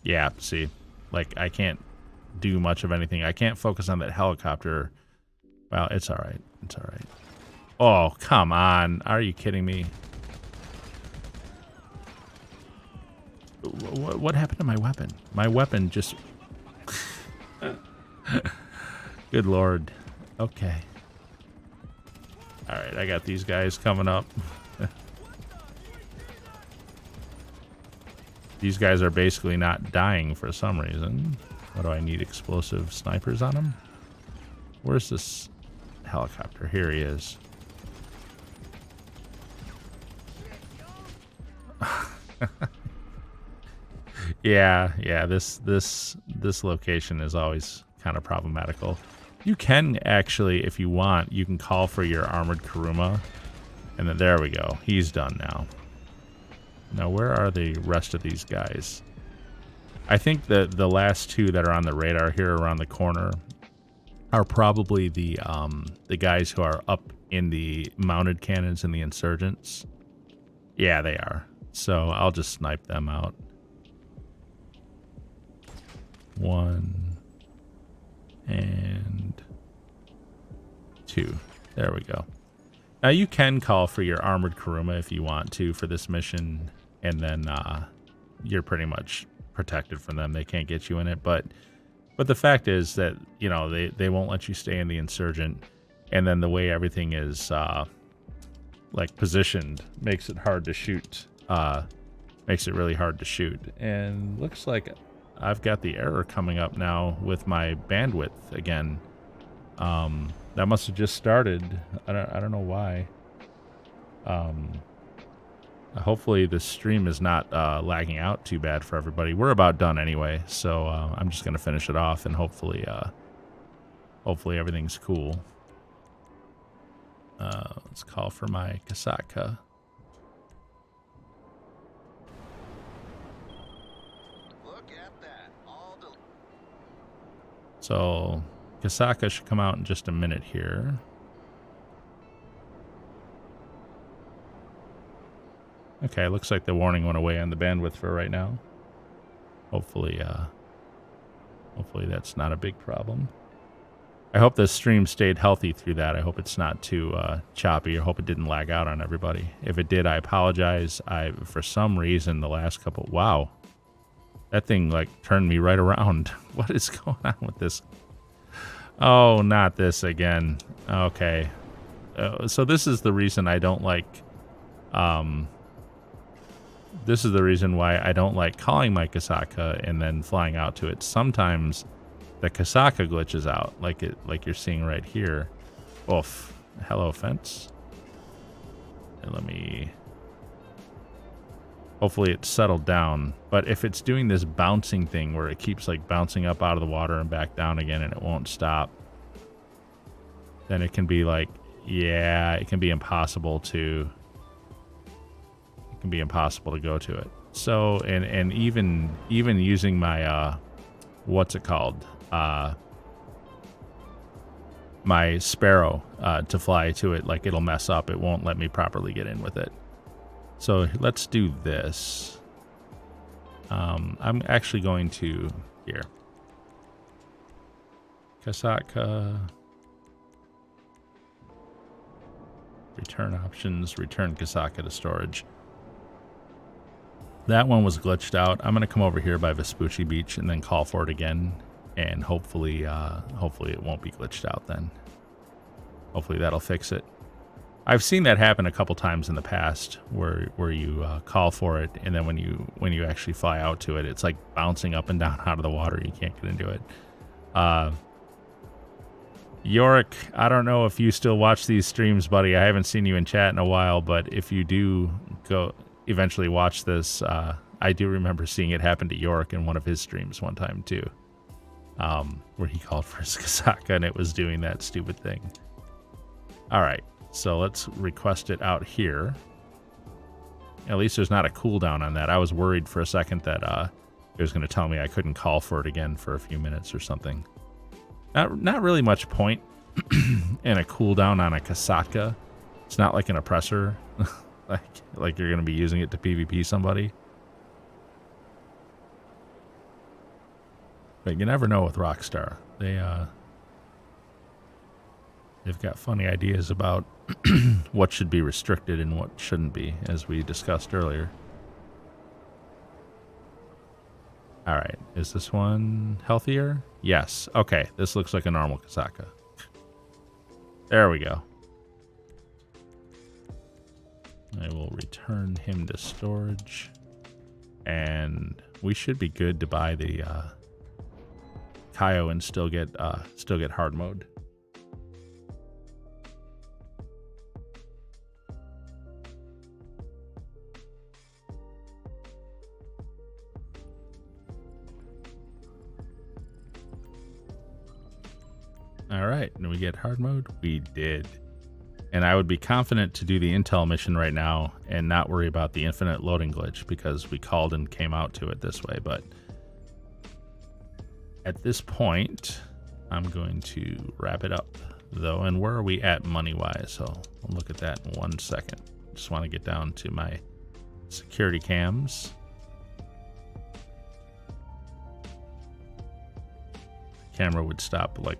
Yeah, see, like I can't do much of anything. I can't focus on that helicopter. Well, it's all right. It's all right. Oh, come on. Are you kidding me? What happened to my weapon? My weapon just... Good Lord. Okay. Alright, I got these guys coming up. These guys are basically not dying for some reason. What do I need? Explosive snipers on them? Where's this helicopter? Here he is. Yeah, this location is always kind of problematical. You can actually, if you want, you can call for your armored Kuruma, and then there we go. He's done now. Now, where are the rest of these guys? I think that the last 2 that are on the radar here around the corner are probably the guys who are up in the mounted cannons and the insurgents. Yeah, they are. So I'll just snipe them out. 1 and 2. There we go. Now you can call for your armored Kuruma if you want to for this mission, and then you're pretty much protected from them. They can't get you in it, but the fact is that, you know, they won't let you stay in the insurgent, and then the way everything is like positioned makes it hard to shoot. Makes it really hard to shoot. And looks like I've got the error coming up now with my bandwidth again. That must have just started. I don't know why. Hopefully this stream is not lagging out too bad for everybody. We're about done anyway, so I'm just gonna finish it off, and hopefully everything's cool. Let's call for my Kasaka. So Kasaka should come out in just a minute here. Okay, looks like the warning went away on the bandwidth for right now. Hopefully that's not a big problem. I hope the stream stayed healthy through that. I hope it's not too choppy. I hope it didn't lag out on everybody. If it did, I apologize. For some reason, the last couple... Wow. That thing, like, turned me right around. What is going on with this? Oh, not this again. Okay. So this is the reason I don't like... this is the reason why I don't like calling my Kasaka and then flying out to it. Sometimes the Kasaka glitches out, like you're seeing right here. Oof. Hello, fence. And let me... Hopefully it's settled down. But if it's doing this bouncing thing where it keeps like bouncing up out of the water and back down again and it won't stop, then it can be like, yeah, it can be impossible to can be impossible to go to it. So, and even using my, what's it called? My Sparrow to fly to it, like it'll mess up. It won't let me properly get in with it. So let's do this. I'm actually going to, here. Kasaka. Return options, return Kasaka to storage. That one was glitched out. I'm going to come over here by Vespucci Beach and then call for it again. And hopefully it won't be glitched out then. Hopefully that'll fix it. I've seen that happen a couple times in the past where you call for it, and then when you actually fly out to it, it's like bouncing up and down out of the water. You can't get into it. Yorick, I don't know if you still watch these streams, buddy. I haven't seen you in chat in a while, but if you do go eventually watch this, I do remember seeing it happen to Yorick in one of his streams one time too, where he called for his Kasaka and it was doing that stupid thing. All right, so let's request it out here. At least there's not a cooldown on that. I was worried for a second that it was going to tell me I couldn't call for it again for a few minutes or something. Not really much point in a cooldown on a Kasaka. It's not like an oppressor, like you're going to be using it to PvP somebody. But you never know with Rockstar. They've got funny ideas about what should be restricted and what shouldn't be, as we discussed earlier. All right, is this one healthier? Yes. Okay, this looks like a normal Kasaka. There we go. I will return him to storage, and we should be good to buy the Cayo and still get hard mode. All right, and we get hard mode? We did. And I would be confident to do the intel mission right now and not worry about the infinite loading glitch because we called and came out to it this way. But at this point, I'm going to wrap it up, though. And where are we at money-wise? So we'll look at that in 1 second. Just want to get down to my security cams. Camera would stop, like,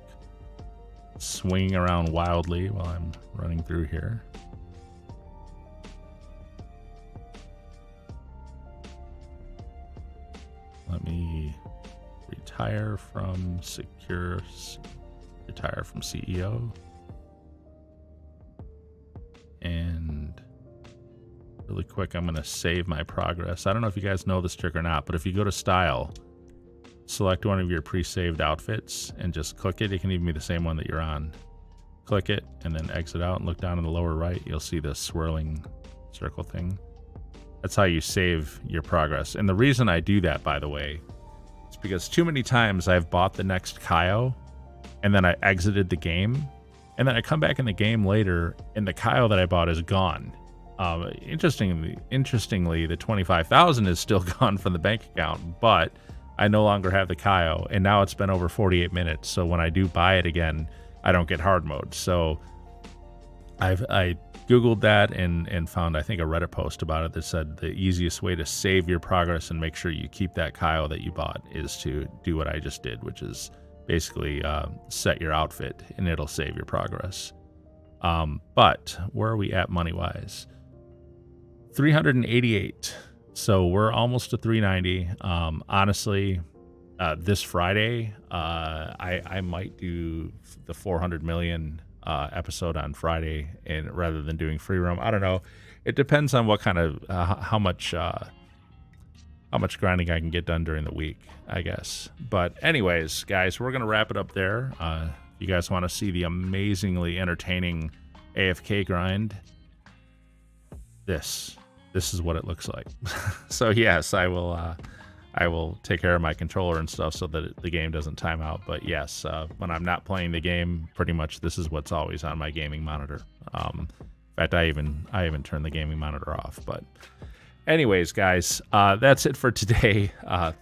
swinging around wildly while I'm running through here. Let me retire from retire from CEO. And really quick, I'm going to save my progress. I don't know if you guys know this trick or not, but if you go to style, select one of your pre-saved outfits and just click it. It can even be the same one that you're on. Click it and then exit out and look down in the lower right. You'll see the swirling circle thing. That's how you save your progress. And the reason I do that, by the way, is because too many times I've bought the next Cayo and then I exited the game and then I come back in the game later and the Cayo that I bought is gone. Interestingly, the 25,000 is still gone from the bank account, but I no longer have the Cayo, and now it's been over 48 minutes, so when I do buy it again, I don't get hard mode. So I Googled that and found, I think, a Reddit post about it that said the easiest way to save your progress and make sure you keep that Cayo that you bought is to do what I just did, which is basically set your outfit, and it'll save your progress. But where are we at money-wise? 388. So we're almost to 390. Honestly, this Friday, I might do the 400 million episode on Friday, and rather than doing free roam. I don't know. It depends on what kind of how much grinding I can get done during the week, I guess. But anyways, guys, we're gonna wrap it up there. If you guys want to see the amazingly entertaining AFK grind, this is what it looks like. So yes, I will take care of my controller and stuff so that the game doesn't time out. But yes, when I'm not playing the game, pretty much this is what's always on my gaming monitor. In fact, I even turned the gaming monitor off. But Anyways, guys, that's it for today.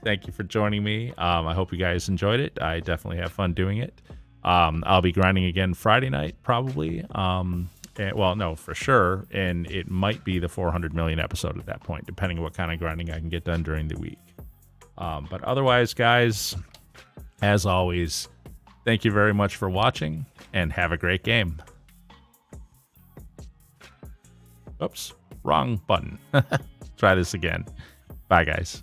Thank you for joining me. I hope you guys enjoyed it. I definitely have fun doing it. I'll be grinding again Friday night, probably. Well, no, for sure. And it might be the 400 million episode at that point, depending on what kind of grinding I can get done during the week. But otherwise, guys, as always, thank you very much for watching and have a great game. Oops, wrong button. Try this again. Bye, guys.